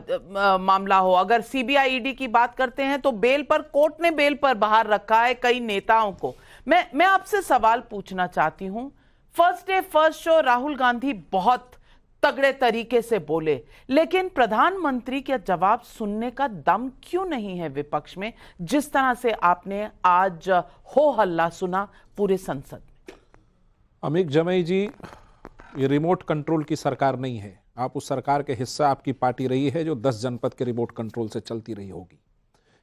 मामला हो, अगर सीबीआई ईडी की बात करते हैं तो बेल पर, कोर्ट ने बेल पर बाहर रखा है कई नेताओं को। मैं आपसे सवाल पूछना चाहती हूं, first day first show Rahul Gandhi बहुत तगड़े तरीके से बोले, लेकिन प्रधानमंत्री का जवाब सुनने का दम क्यों नहीं है विपक्ष में, जिस तरह से आपने आज हो हल्ला सुना पूरे संसद में? अमिक जमई जी, ये रिमोट कंट्रोल की सरकार नहीं है। आप उस सरकार के हिस्सा, आपकी पार्टी रही है जो 10 जनपद के रिमोट कंट्रोल से चलती रही होगी।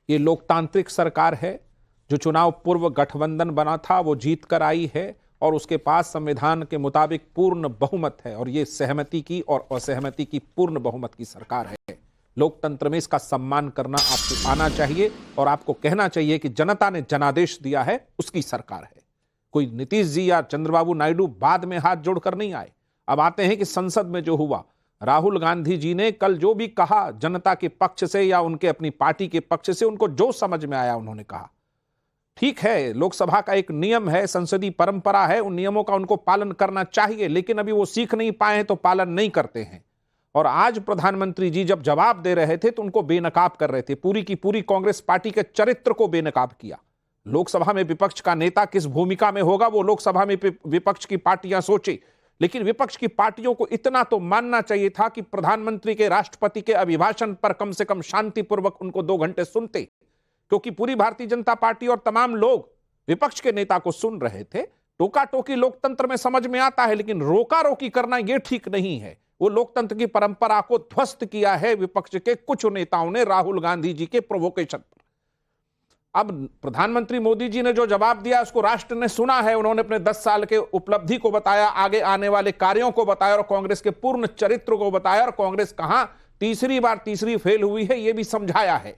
ये लोकतांत्रिक सरकार है, जो चुनाव पूर्व गठबंधन बना था वो जीत कर आई है और उसके पास संविधान के मुताबिक पूर्ण बहुमत है, और ये सहमति की और असहमति की पूर्ण बहुमत की सरकार है। लोकतंत्र में इसका सम्मान करना आपको आना चाहिए और आपको कहना चाहिए कि जनता ने जनादेश दिया है, उसकी सरकार है। कोई नीतीश जी या चंद्रबाबू नायडू बाद में हाथ जोड़कर नहीं आए। अब आते हैं कि संसद में जो हुआ, राहुल गांधी जी ने कल जो भी कहा जनता के पक्ष से या उनके अपनी पार्टी के पक्ष से, उनको जो समझ में आया उन्होंने कहा। ठीक है, लोकसभा का एक नियम है, संसदीय परंपरा है, उन नियमों का उनको पालन करना चाहिए, लेकिन अभी वो सीख नहीं पाए हैं तो पालन नहीं करते हैं। और आज प्रधानमंत्री जी जब जवाब दे रहे थे तो उनको बेनकाब कर रहे थे, पूरी की पूरी कांग्रेस पार्टी के चरित्र को बेनकाब किया। लोकसभा में विपक्ष का नेता किस भूमिका में होगा वो लोकसभा में विपक्ष की पार्टियां सोचे, लेकिन विपक्ष की पार्टियों को इतना तो मानना चाहिए था कि प्रधानमंत्री के, राष्ट्रपति के अभिभाषण पर कम से कम शांतिपूर्वक उनको 2 घंटे सुनते, क्योंकि पूरी भारतीय जनता पार्टी और तमाम लोग विपक्ष के नेता को सुन रहे थे। टोका टोकी लोकतंत्र में समझ में आता है, लेकिन रोका रोकी करना यह ठीक नहीं है। वो लोकतंत्र की परंपरा को ध्वस्त किया है विपक्ष के कुछ नेताओं ने राहुल गांधी जी के प्रोवोकेशन पर। अब प्रधानमंत्री मोदी जी ने जो जवाब दिया उसको राष्ट्र ने सुना है। उन्होंने अपने 10 साल के उपलब्धि को बताया, आगे आने वाले कार्यों को बताया और कांग्रेस के पूर्ण चरित्र को बताया और कांग्रेस कहां तीसरी फेल हुई है ये भी समझाया है।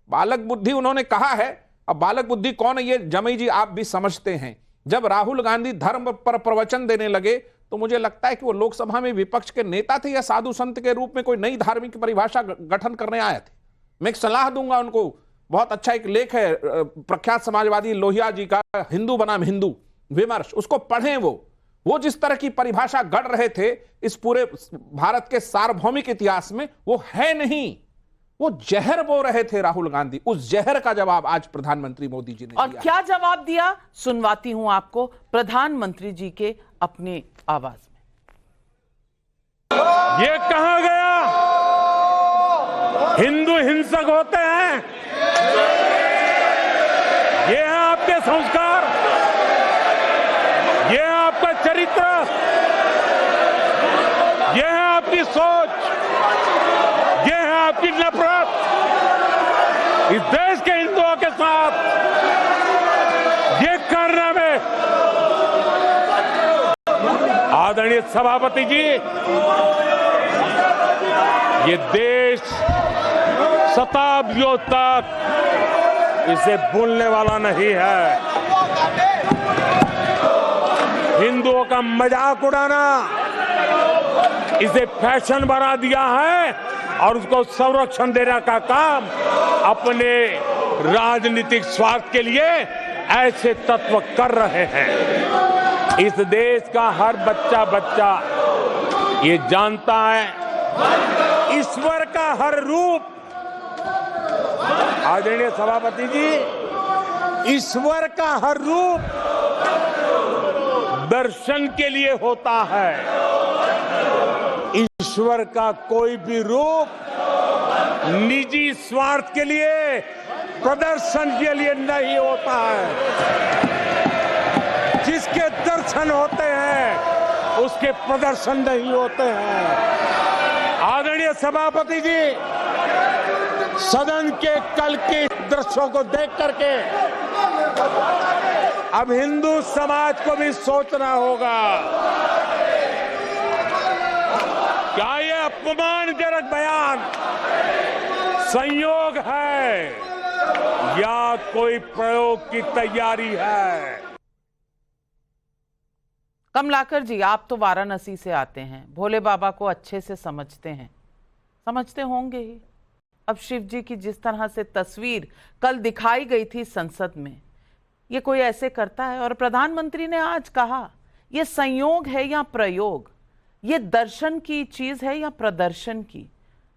बालक बुद्धि उन्होंने कहा है। अब बालक बुद्धि कौन है ये जमई जी आप भी समझते हैं। जब राहुल गांधी धर्म पर प्रवचन देने लगे तो मुझे लगता है कि वो लोकसभा में विपक्ष के नेता थे या साधु संत के रूप में कोई नई धार्मिक परिभाषा गठन करने आए थे। मैं एक सलाह दूंगा उनको, बहुत अच्छा एक लेख है प्रख्यात समाजवादी लोहिया जी का, हिंदू बनाम हिंदू विमर्श, उसको पढ़ें। वो जिस तरह की परिभाषा गढ़ रहे थे इस पूरे भारत के सार्वभौमिक इतिहास में वो है नहीं। वो जहर बो रहे थे राहुल गांधी। उस जहर का जवाब आज प्रधानमंत्री मोदी जी ने और दिया। क्या जवाब दिया सुनवाती हूं आपको प्रधानमंत्री जी के अपने आवाज में। ये कहां गया? हिंदू हिंसक होते हैं, ये है आपके संस्कार, ये है आपका चरित्र, ये है आपकी सोच, ये है आपकी नफरत इस देश के हिंदुओं के साथ। ये करने में आदरणीय सभापति जी, ये देश शताब्दियों तक इसे भूलने वाला नहीं है। हिंदुओं का मजाक उड़ाना इसे फैशन बना दिया है और उसको संरक्षण देने का काम अपने राजनीतिक स्वार्थ के लिए ऐसे तत्व कर रहे हैं। इस देश का हर बच्चा ये जानता है ईश्वर का हर रूप, आदरणीय सभापति जी, ईश्वर का हर रूप दर्शन के लिए होता है। ईश्वर का कोई भी रूप निजी स्वार्थ के लिए, प्रदर्शन के लिए नहीं होता है। जिसके दर्शन होते हैं उसके प्रदर्शन नहीं होते हैं। आदरणीय सभापति जी, सदन के कल के दृश्यों को देख करके अब हिंदू समाज को भी सोचना होगा, क्या ये अपमानजनक बयान संयोग है या कोई प्रयोग की तैयारी है? कमलाकर जी, आप तो वाराणसी से आते हैं, भोले बाबा को अच्छे से समझते हैं, समझते होंगे ही। अब शिव जी की जिस तरह से तस्वीर कल दिखाई गई थी संसद में, ये कोई ऐसे करता है? और प्रधानमंत्री ने आज कहा ये संयोग है या प्रयोग, ये दर्शन की चीज है या प्रदर्शन की?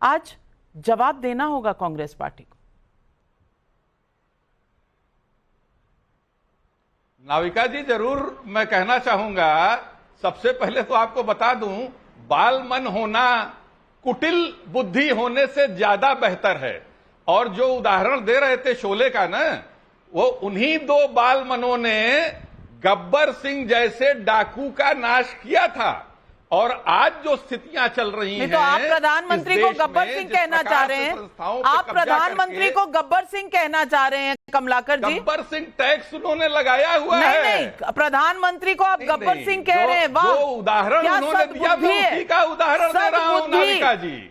आज जवाब देना होगा कांग्रेस पार्टी को। नाविका जी, जरूर मैं कहना चाहूंगा, सबसे पहले तो आपको बता दूं, बाल मन होना कुटिल बुद्धि होने से ज्यादा बेहतर है। और जो उदाहरण दे रहे थे शोले का ना, वो उन्हीं दो बाल मनों ने गब्बर सिंह जैसे डाकू का नाश किया था। और आज जो स्थितियां चल रही हैं, तो आप प्रधानमंत्री को गब्बर सिंह कहना चाह रहे हैं? आप प्रधानमंत्री को गब्बर सिंह कहना चाह रहे हैं कमलाकर जी? गब्बर सिंह टैक्स उन्होंने लगाया हुआ नहीं, है। नहीं, प्रधानमंत्री को आप गब्बर सिंह कह रहे हैं? वाह, जो उदाहरण उन्होंने दिया, मैं उसी का उदाहरण दे रहा हूं नाविका जी।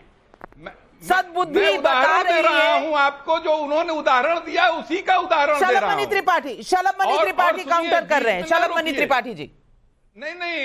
सद्बुद्धि बता दे रहा हूं आपको, जो उन्होंने उदाहरण दिया उसी का उदाहरण दे रहा हूं। शलभ मणि त्रिपाठी काउंटर कर रहे हैं। शलभ मणि त्रिपाठी जी, नहीं,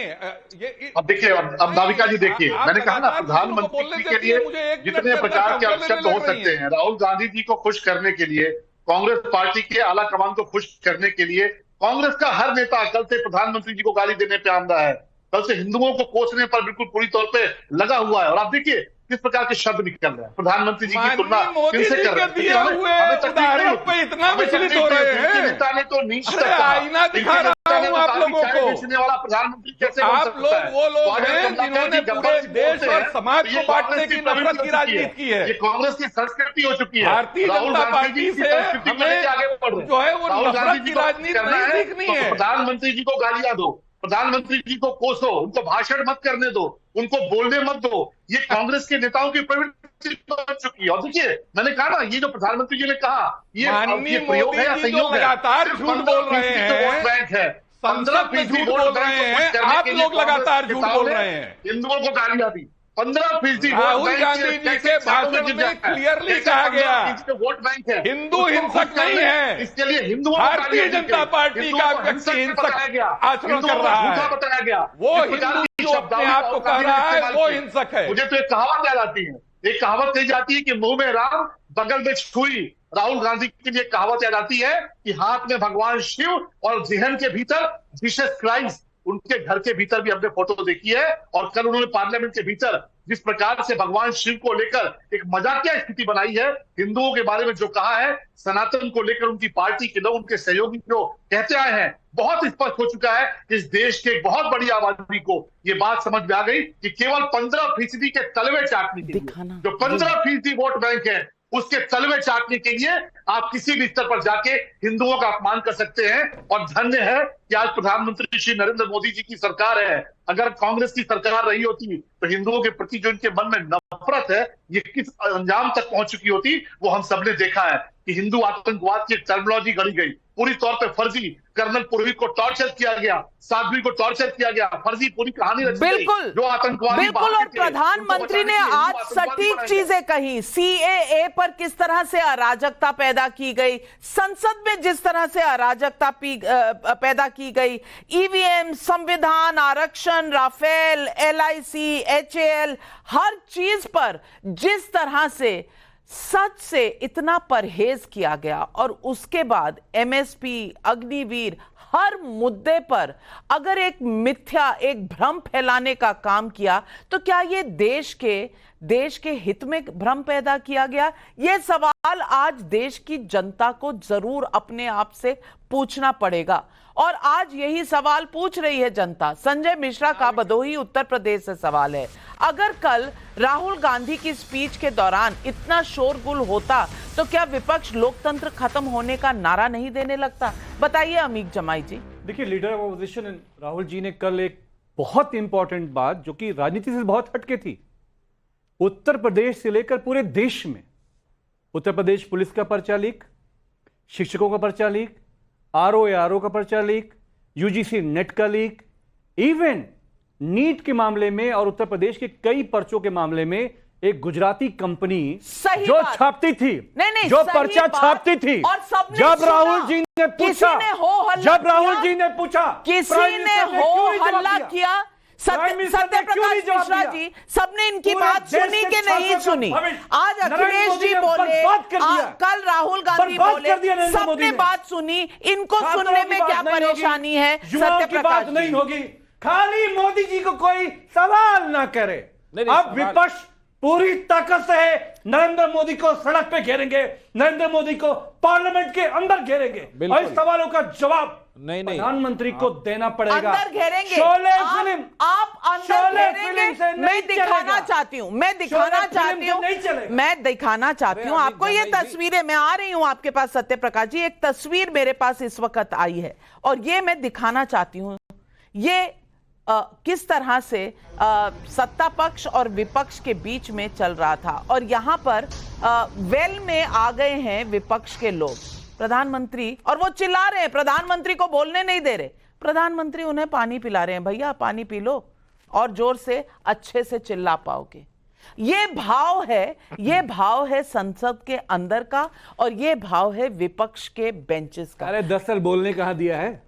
ये अब देखिए, अब नाविका जी देखिए, मैंने कहा ना, प्रधानमंत्री के लिए जितने प्रकार के शब्द हो सकते हैं, राहुल गांधी जी को खुश करने के लिए, कांग्रेस पार्टी के आला कमान को खुश करने के लिए, कांग्रेस का हर नेता कल से प्रधानमंत्री जी को गाली देने पे आंदा है, कल से हिंदुओं को कोसने पर बिल्कुल पूरी तौर पे लगा हुआ है। और आप देखिए किस प्रकार के शब्द निकल रहे हैं। प्रधानमंत्री जी की तुलना किनसे कर रहे हैं? इतना विचलित हो रहे हैं। नेता ने तो नीच आईना दिखा रहा हूं आप लोगों को। बेचने वाला प्रधानमंत्री कैसे आप लोग वो लोग हैं जिन्होंने पूरे देश और समाज को बांटने की नफरत की राजनीति की है। ये कांग्रेस की संस्कृति हो चुकी है। भारतीय जनता पार्टी से हमें आगे बढ़ रहे जो है वो नफरत की राजनीति नहीं सीखनी है। प्रधानमंत्री जी को गालियां दो, प्रधानमंत्री जी को कोसो, उनको भाषण मत करने दो, उनको बोलने मत दो। ये कांग्रेस के नेताओं की प्रवृत्ति बन चुकी है। और देखिए, मैंने कहा ना, ये जो प्रधानमंत्री जी ने कहा, ये प्रयोग है या संयोग है? लगातार झूठ बोल रहे हैं, वोट बैंक है, संसद में झूठ बोल रहे हैं, आप लोग लगातार झूठ बोल रहे हैं। हिंदुओं को गालियां दी। 15% राहुल गांधी जी के भाषण में क्लियरली कहा गया वोट बैंक है, हिंदू हिंसक नहीं है। इसके लिए हिंदुओं भारतीय जनता पार्टी का व्यक्ति हिंसक आचरण कर रहा है, बताया गया। वो हिंदू जो अपने आप को कह रहा है वो हिंसक है। मुझे तो एक कहावत याद आती है, एक कहावत कही जाती है कि मुंह में राम बगल में छुई। राहुल गांधी के लिए कहावत याद आती है कि हाथ में भगवान शिव और जहन के भीतर जीसस क्राइस्ट। उनके घर के भीतर भी हमने फोटो देखी है, और कल उन्होंने पार्लियामेंट के भीतर जिस प्रकार से भगवान शिव को लेकर एक मजाकिया स्थिति बनाई है, हिंदुओं के बारे में जो कहा है, सनातन को लेकर उनकी पार्टी के लोग, उनके सहयोगी जो कहते आए हैं, बहुत स्पष्ट हो चुका है कि इस देश के एक बहुत बड़ी आबादी को ये बात समझ में आ गई कि केवल 15% के तलवे चाटने के लिए, जो 15% वोट बैंक है, उसके तलवे चाटने के लिए आप किसी भी स्तर पर जाके हिंदुओं का अपमान कर सकते हैं। और धन्य है कि आज प्रधानमंत्री श्री नरेंद्र मोदी जी की सरकार है। अगर कांग्रेस की सरकार रही होती तो हिंदुओं के प्रति जो इनके मन में नफरत है, ये किस अंजाम तक पहुंच चुकी होती, वो हम सबने देखा है कि हिंदू आतंकवाद की एक टर्मिनोलॉजी गढ़ी गई, पूरी तौर पे फर्जी। कर्नल पुरोहित को टॉर्चर किया गया, साध्वी को टॉर्चर किया गया, फर्जी पूरी कहानी रची गई। बिल्कुल, जो आतंकवादी बिल्कुल। और प्रधानमंत्री ने आज सटीक चीजें कही। सीएए पर किस तरह से अराजकता पैदा की गई, संसद में जिस तरह से अराजकता पैदा की गई, ईवीएम, संविधान, आरक्षण, राफेल, एलआईसी, एचएएल, हर चीज पर जिस तरह से सच से इतना परहेज किया गया, और उसके बाद एमएसपी, अग्निवीर, हर मुद्दे पर अगर एक मिथ्या, एक भ्रम फैलाने का काम किया, तो क्या ये देश के हित में भ्रम पैदा किया गया? ये सवाल आज देश की जनता को जरूर अपने आप से पूछना पड़ेगा, और आज यही सवाल पूछ रही है जनता। संजय मिश्रा का भदोही उत्तर प्रदेश से सवाल है, अगर कल राहुल गांधी की स्पीच के दौरान इतना शोरगुल होता तो क्या विपक्ष लोकतंत्र खत्म होने का नारा नहीं देने लगता? बताइए अमीक जमाई जी। देखिए, leader of opposition Rahul ji ने कल एक बहुत इंपॉर्टेंट बात, जो कि राजनीति से बहुत हटके थी, उत्तर प्रदेश से लेकर पूरे देश में, उत्तर प्रदेश पुलिस का पर्चा लीक, शिक्षकों का पर्चा लीक, आरओ का पर्चा लीक, यूजीसी नेट का लीक, इवन नीट के मामले में और उत्तर प्रदेश के कई पर्चों के मामले में एक गुजराती कंपनी जो छापती थी, जो पर्चा छापती थी, जब राहुल जी ने पूछा, किसी ने हो हल्ला किया, सत्य प्रकाश मिश्रा जी, सबने इनकी बात सुनी कि नहीं सुनी? आज अखिलेश जी बोले, कल राहुल गांधी बोले, सबने बात सुनी, इनको सुनने में क्या परेशानी है? सत्य प्रकाश नहीं होगी, खाली मोदी जी को कोई सवाल ना करे। अब विपक्ष पूरी ताकत से है, नरेंद्र मोदी को सड़क पे घेरेंगे, नरेंद्र मोदी को पार्लियामेंट के अंदर घेरेंगे, और इस सवालों का जवाब नहीं प्रधानमंत्री को देना पड़ेगा। अंदर घेरेंगे, शोले फिल्म, आप अंदर घेरेंगे। मैं दिखाना चाहती हूँ आपको ये तस्वीरें। मैं आ रही हूँ आपके पास सत्य प्रकाश जी, एक तस्वीर मेरे पास इस वक्त आई है, और ये मैं दिखाना चाहती हूँ। ये किस तरह से सत्ता पक्ष और विपक्ष के बीच में चल रहा था, और यहां पर वेल में आ गए हैं विपक्ष के लोग, प्रधानमंत्री, और वो चिल्ला रहे हैं, प्रधानमंत्री को बोलने नहीं दे रहे। प्रधानमंत्री उन्हें पानी पिला रहे हैं, भैया पानी पी लो, और जोर से अच्छे से चिल्ला पाओगे। ये भाव है संसद के अंदर का, और ये भाव है विपक्ष के बेंचेस का। अरे 10 साल बोलने कहां दिया है?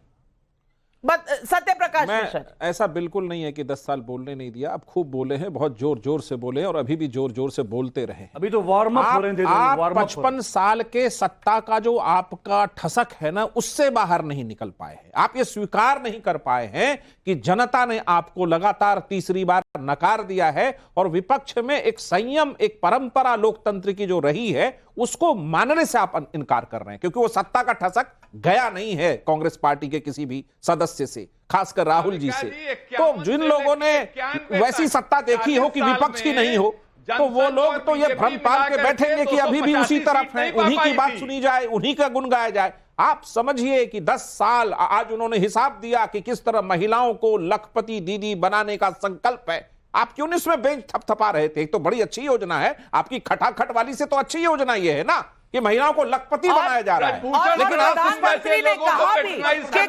सत्य प्रकाश मिश्रा, ऐसा बिल्कुल नहीं है कि 10 साल बोलने नहीं दिया। आप खूब बोले हैं, बहुत जोर जोर से बोले हैं, और अभी भी जोर जोर से बोलते रहे। अभी तो वार्म अप हो रहे थे। आप 55 साल के सत्ता का जो आपका ठसक है ना, उससे बाहर नहीं निकल पाए हैं। आप ये स्वीकार नहीं कर पाए हैं कि जनता ने आपको लगातार तीसरी बार नकार दिया है, और विपक्ष में एक संयम, एक परंपरा लोकतंत्र की जो रही है, उसको मानने से आप इनकार कर रहे हैं, क्योंकि वो सत्ता का ठसक गया नहीं है कांग्रेस पार्टी के किसी भी सदस्य से, खासकर राहुल जी से। तो जिन लोगों ने वैसी सत्ता देखी हो कि विपक्ष की नहीं हो, तो वो लोग तो ये भ्रम पाल के बैठेंगे कि अभी भी उसी तरफ हैं, उन्हीं की बात सुनी जाए, उन्हीं का गुण गाया जाए। आप समझिए कि 10 साल आज उन्होंने हिसाब दिया कि किस तरह महिलाओं को लखपति दीदी बनाने का संकल्प है। आप क्यों इसमें बेंच थपथपा रहे थे? एक तो बड़ी अच्छी योजना है आपकी, खटाखट वाली से तो अच्छी योजना ये है ना कि महिलाओं को लखपति बनाया जा रहा है। लेकिन प्रधानमंत्री ने कहा भी कि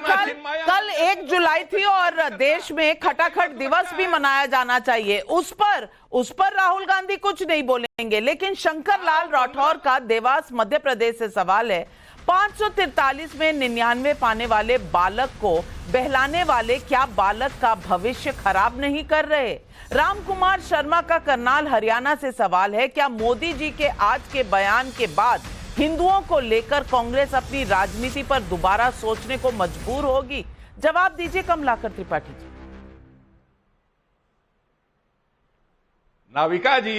कल 1 जुलाई थी और देश में खटाखट दिवस भी मनाया जाना चाहिए, उस पर राहुल गांधी कुछ नहीं बोलेंगे। लेकिन शंकर लाल राठौर का देवास मध्य प्रदेश से सवाल है, 543 में 99 पाने वाले बालक को बहलाने वाले क्या बालक का भविष्य खराब नहीं कर रहे? राम कुमार शर्मा का करनाल हरियाणा से सवाल है, क्या मोदी जी के आज के बयान के बाद हिंदुओं को लेकर कांग्रेस अपनी राजनीति पर दोबारा सोचने को मजबूर होगी? जवाब दीजिए कमलाकर त्रिपाठी जी। नाविका जी,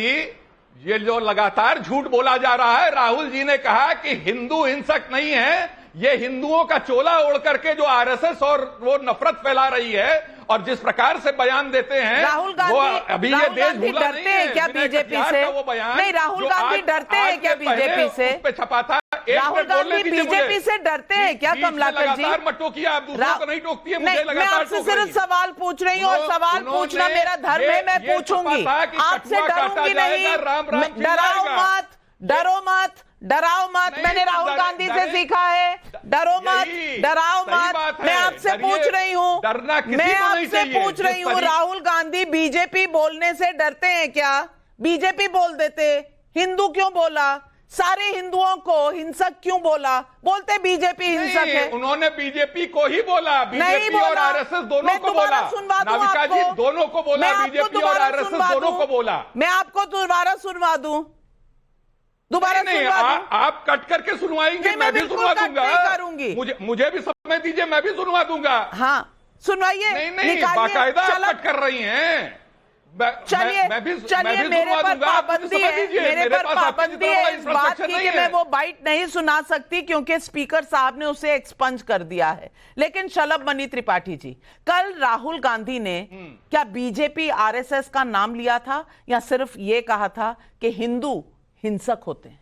ये जो लगातार झूठ बोला जा रहा है, राहुल जी ने कहा कि हिंदू हिंसक नहीं है, ये हिंदुओं का चोला ओढ़ करके जो आरएसएस और वो नफरत फैला रही है और जिस प्रकार से बयान देते हैं राहुल गांधी, वो अभी ये देश भूला डरते हैं क्या बीजेपी से? वो बयान नहीं, राहुल गांधी डरते हैं क्या बीजेपी से? पे छपा था। राहुल गांधी बीजेपी से डरते हैं क्या कमलाकर जी? लगातार मत टोकिए, आप दूसरों को नहीं टोकती है, मुझे मैं आपसे सिर्फ सवाल पूछ रही हूँ और सवाल पूछना मेरा धर्म है, मैं पूछूंगी, आपसे डरूंगी नहीं। डरो मत, मैंने राहुल गांधी से सीखा है, डरो मत, डराओ मत। मैं आपसे पूछ रही हूँ, राहुल गांधी बीजेपी बोलने से डरते हैं क्या? बीजेपी बोल देते, हिंदू क्यों बोला? सारे हिंदुओं को हिंसक क्यों बोला? बोलते बीजेपी हिंसक है। उन्होंने बीजेपी को ही बोला, बीजेपी और आरएसएस दोनों को बोला। नाविका जी, दोनों को बोला, बीजेपी और आरएसएस दोनों को बोला। मैं आपको दोबारा सुनवा दूं? नहीं, आप कट करके सुनवाएंगे, मैं भी सुनवा दूंगा। मुझे भी समय दीजिए, मैं भी सुनवा दूंगा। हाँ सुनवाइए। नहीं, बाकायदा आप कट कर रही हैं। चलिए मेरे पर पाबंदी है इस बात की कि मैं वो बाइट नहीं सुना सकती क्योंकि स्पीकर साहब ने उसे एक्सपंज कर दिया है। लेकिन शलभ मणि त्रिपाठी जी, कल राहुल गांधी ने क्या बीजेपी आरएसएस का नाम लिया था या सिर्फ ये कहा था कि हिंदू हिंसक होते हैं?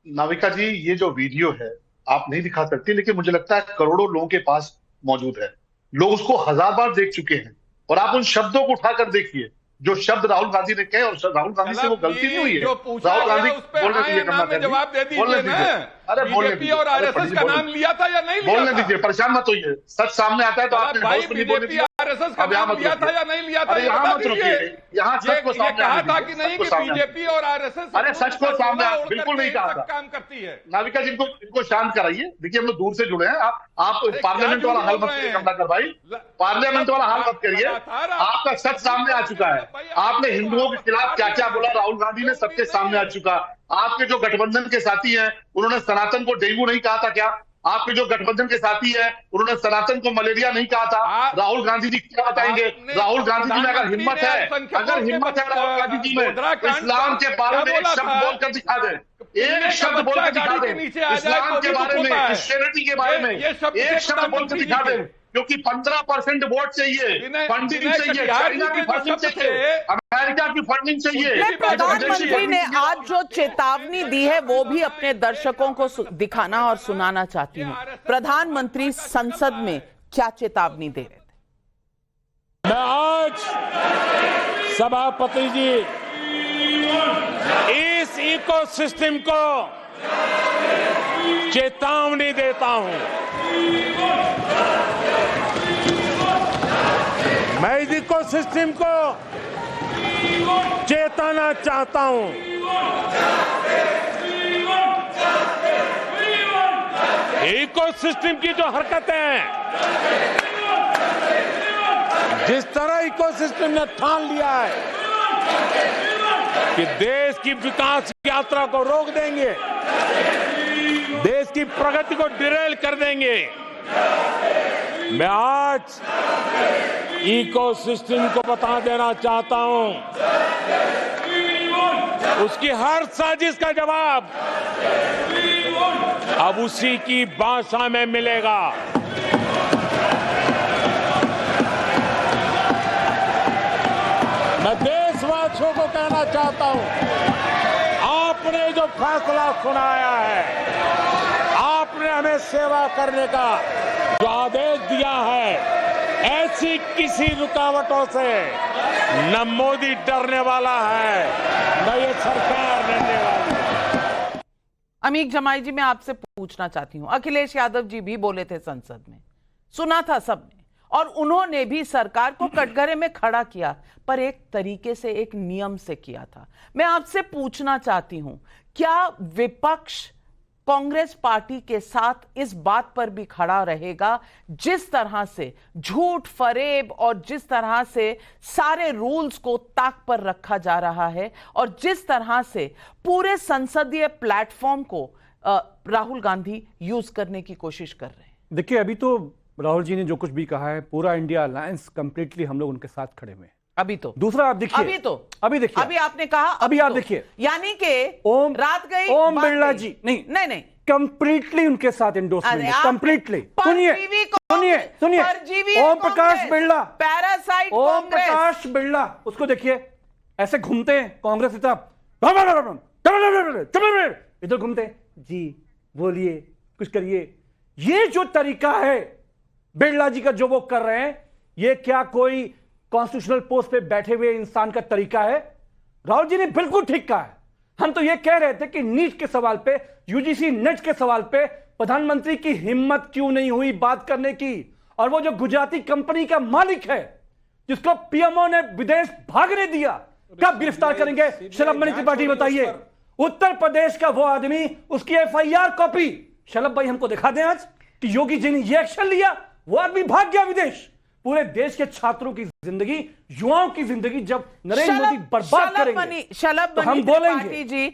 नाविका जी, ये जो वीडियो है आप नहीं दिखा सकती, लेकिन मुझे लगता है करोड़ों लोगों के पास मौजूद है। लोग उसको 1000 बार देख चुके हैं और आप उन शब्दों को उठाकर देखिए जो शब्द राहुल गांधी ने कहे, और राहुल गांधी से वो गलती नहीं हुई है। राहुल गांधी बोलने दीजिए, जवाब दे दीजिए। अरे बीजेपी और आरएसएस का नाम लिया था या नहीं लिया? बोलने दीजिए, परेशान मत होइए। सच सामने आता है तो आपने बीजेपी आरएसएस का नाम लिया था या नहीं लिया था? यहाँ मत रुकिए, यहाँ सच को सामने कहा था कि नहीं कि बीजेपी और आरएसएस, अरे सच को सामने बिल्कुल नहीं कहा था। काम करती है। नाविका जी, इनको शांत कराइए। देखिए हम लोग दूर से जुड़े हैं, आप पार्लियामेंट वाला हाल मत करिए कमलाकर भाई, पार्लियामेंट वाला हाल मत करिए। आपका सच सामने आ चुका है। आपने हिंदुओं के खिलाफ क्या क्या बोला राहुल गांधी ने सबके सामने आ चुका। आपके जो गठबंधन के साथी हैं उन्होंने सनातन को डेंगू नहीं कहा था क्या? आपके जो गठबंधन के साथी हैं उन्होंने सनातन को मलेरिया नहीं कहा था। राहुल गांधी जी क्या बताएंगे? राहुल गांधी जी में अगर हिम्मत है राहुल गांधी जी में इस्लाम के बारे में एक शब्द बोलकर दिखा दें, एक शब्द बोलकर दिखा दें, इस्लाम के बारे में, क्रिश्चियनिटी के बारे में एक शब्द बोलकर दिखा दें। क्योंकि 15% वोट चाहिए, फंडिंग चाहिए, चाइना की फंडिंग चाहिए, अमेरिका की फंडिंग चाहिए। प्रधानमंत्री ने आज जो चेतावनी दी है वो भी अपने दर्शकों को दिखाना और सुनाना चाहती हूँ। प्रधानमंत्री संसद में क्या चेतावनी दे रहे थे? मैं आज सभापति जी इस इकोसिस्टम को चेतावनी देता हूं। मैं इस इकोसिस्टम को चेताना चाहता हूं। इकोसिस्टम की जो हरकतें हैं, जिस तरह इकोसिस्टम ने ठान लिया है कि देश की विकास यात्रा को रोक देंगे, देश की प्रगति को डिरेल कर देंगे, मैं आज इकोसिस्टम को बता देना चाहता हूं, उसकी हर साजिश का जवाब अब उसी की भाषा में मिलेगा। मैं देशवासियों देशवासियों को कहना चाहता हूं, आपने जो फैसला सुनाया है, आपने हमें सेवा करने का जो आदेश दिया है, ऐसी किसी रुकावटों से न मोदी डरने वाला है, न ये सरकार डरने वाली है। अमीक जमाई जी, मैं आपसे पूछना चाहती हूं, अखिलेश यादव जी भी बोले थे संसद में, सुना था सबने, और उन्होंने भी सरकार को कटघरे में खड़ा किया, पर एक तरीके से, एक नियम से किया था। मैं आपसे पूछना चाहती हूं, क्या विपक्ष कांग्रेस पार्टी के साथ इस बात पर भी खड़ा रहेगा, जिस तरह से झूठ फरेब और जिस तरह से सारे रूल्स को ताक पर रखा जा रहा है और जिस तरह से पूरे संसदीय प्लेटफॉर्म को राहुल गांधी यूज करने की कोशिश कर रहे हैं? देखिए, अभी तो राहुल जी ने जो कुछ भी कहा है, पूरा इंडिया अलायंस कंप्लीटली हम लोग उनके साथ खड़े हुए हैं। अभी तो दूसरा आप देखिए, अभी देखिए, अभी आपने कहा, अभी आप देखिए, यानी कि ओम रात गई, ओम बिरला जी नहीं कंप्लीटली उनके साथ एंडोर्समेंट है, कंप्लीटली। सुनिए ओम प्रकाश बिरला, पैरासाइट ओम प्रकाश बिरला, उसको देखिए ऐसे घूमते हैं कांग्रेस की तरफ, इधर घूमते हैं, जी बोलिए, कुछ करिए। ये जो तरीका है बिरला जी का, जो वो कर रहे हैं, ये क्या कोई कॉन्स्टिट्यूशनल पोस्ट पे बैठे हुए इंसान का तरीका है? राहुल जी ने बिल्कुल ठीक कहा है। हम तो ये कह रहे थे कि नीट के सवाल पे, यूजीसी नेट के सवाल पे प्रधानमंत्री की हिम्मत क्यों नहीं हुई बात करने की? और वो जो गुजराती कंपनी का मालिक है, जिसको पीएमओ ने विदेश भागने दिया, कब गिरफ्तार करेंगे? शलभ मणि त्रिपाठी बताइए। उत्तर प्रदेश का वो आदमी, उसकी एफआईआर कॉपी शलभ भाई हमको दिखा दें आज कि योगी जी ने ये एक्शन लिया, वो आदमी भाग गया विदेश। पूरे देश के छात्रों की जिंदगी, युवाओं की जिंदगी जब नरेंद्र मोदी बर्बाद करेंगे, शलभ तो हम बोलेंगे जी।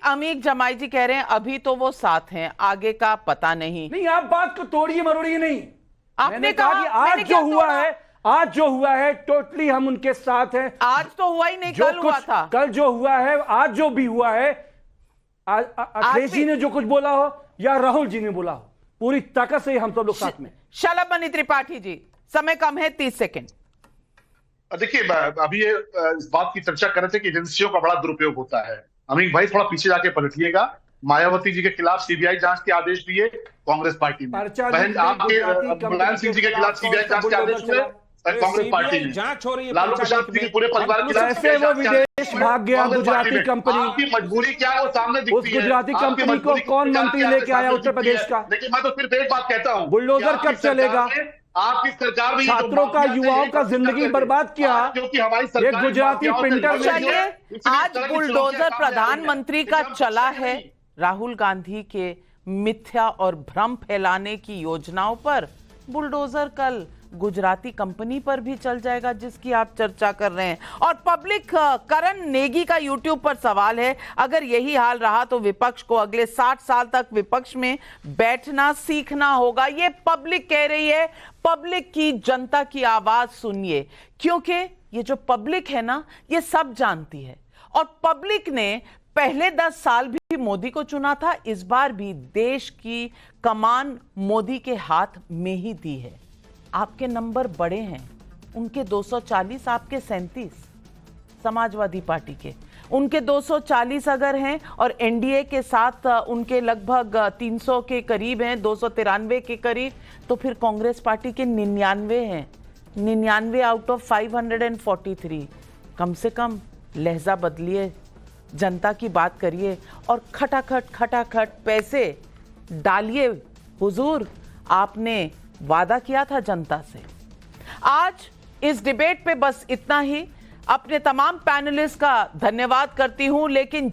अमीक जमाई जी कह रहे हैं अभी तो वो साथ हैं, आगे का पता नहीं। नहीं, आप बात को तोड़िए मरोड़िए नहीं। आपने कहा कि आज जो हुआ है टोटली हम उनके साथ हैं। आज तो हुआ ही नहीं, कल हुआ था। कल जो हुआ है, आज जो भी हुआ है, अखिलेश जी ने जो कुछ बोला हो या राहुल जी ने बोला हो, पूरी ताकत से हम सब लोग साथ में। शलभ मणि त्रिपाठी जी, समय कम है, 30 सेकंड। देखिए, अभी ये इस बात की चर्चा कर रहे थे कि एजेंसियों का बड़ा दुरुपयोग होता है। अमीक भाई थोड़ा पीछे जाके पलटिएगा। मायावती जी के खिलाफ सीबीआई जांच के आदेश दिए कांग्रेस पार्टी में, बहन आपके मुलायम सिंह जी के खिलाफ सीबीआई जांच के आदेश हुए कांग्रेस पार्टी में, जांच हो रही है, लालू प्रसाद जी के पूरे परिवार के खिलाफ वो विदेश भाग गया गुजराती कंपनी। आपकी मजबूरी क्या वो सामने दिखती है? उस गुजराती कंपनी को कौन मंत्री लेके आया उत्तर प्रदेश का? लेकिन मैं तो सिर्फ एक बात कहता हूँ, बुलडोजर कब चलेगा? आपकी सरकार में छात्रों का, युवाओं का जिंदगी बर्बाद किया, क्योंकि हमारी ये गुजराती प्रिंटर में। आज बुलडोजर प्रधानमंत्री का चला है राहुल गांधी के मिथ्या और भ्रम फैलाने की योजनाओं पर। बुलडोजर कल गुजराती कंपनी पर भी चल जाएगा, जिसकी आप चर्चा कर रहे हैं। और पब्लिक, करण नेगी का यूट्यूब पर सवाल है, अगर यही हाल रहा तो विपक्ष को अगले 60 साल तक विपक्ष में बैठना सीखना होगा। ये पब्लिक कह रही है। पब्लिक की, जनता की आवाज सुनिए, क्योंकि ये जो पब्लिक है ना, ये सब जानती है। और पब्लिक ने पहले 10 साल भी मोदी को चुना था, इस बार भी देश की कमान मोदी के हाथ में ही दी है। आपके नंबर बड़े हैं, उनके 240, आपके 37, समाजवादी पार्टी के उनके 240 अगर हैं और एनडीए के साथ उनके लगभग 300 के करीब हैं, 293 के करीब, तो फिर कांग्रेस पार्टी के 99 हैं। 99 आउट ऑफ 543। कम से कम लहजा बदलिए, जनता की बात करिए और खटाखट पैसे डालिए। हुजूर, आपने वादा किया था जनता से। आज इस डिबेट पे बस इतना ही। अपने तमाम पैनलिस्ट का धन्यवाद करती हूं, लेकिन